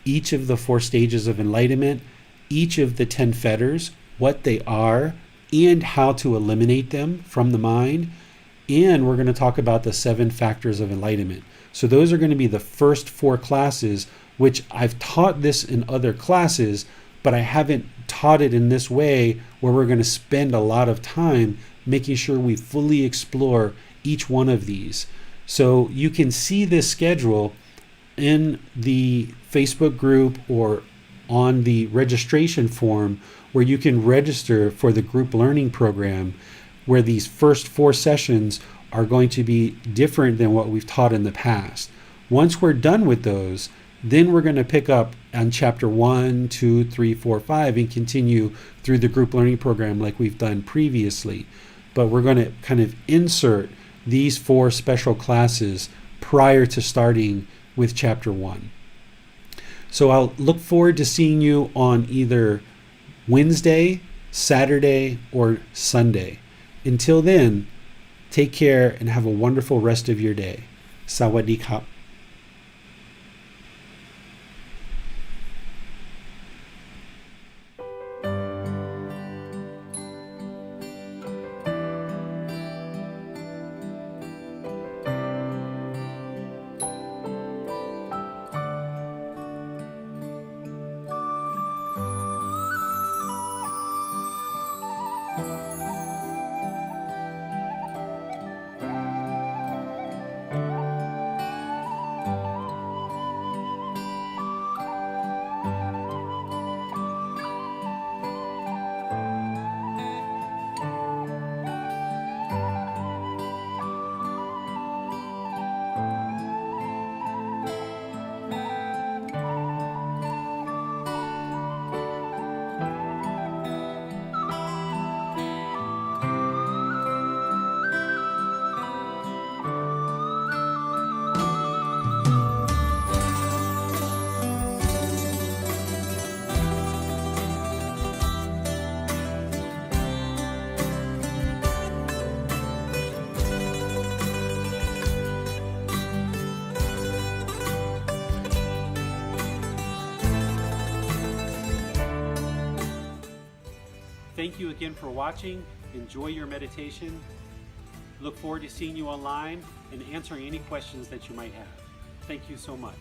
each of the 4 stages of enlightenment, each of the 10 fetters, what they are, and how to eliminate them from the mind. And we're going to talk about the 7 factors of enlightenment. So those are going to be the first 4 classes, which I've taught this in other classes, but I haven't taught it in this way where we're going to spend a lot of time making sure we fully explore each one of these. So you can see this schedule in the Facebook group or on the registration form where you can register for the group learning program, where these first 4 sessions are going to be different than what we've taught in the past. Once we're done with those, then we're going to pick up on chapter 1, 2, 3, 4, 5 and continue through the group learning program like we've done previously. But we're going to kind of insert these 4 special classes prior to starting with chapter 1. So I'll look forward to seeing you on either Wednesday, Saturday, or Sunday. Until then, take care and have a wonderful rest of your day. Sawadee krap. Thank you again for watching. Enjoy your meditation. Look forward to seeing you online and answering any questions that you might have. Thank you so much.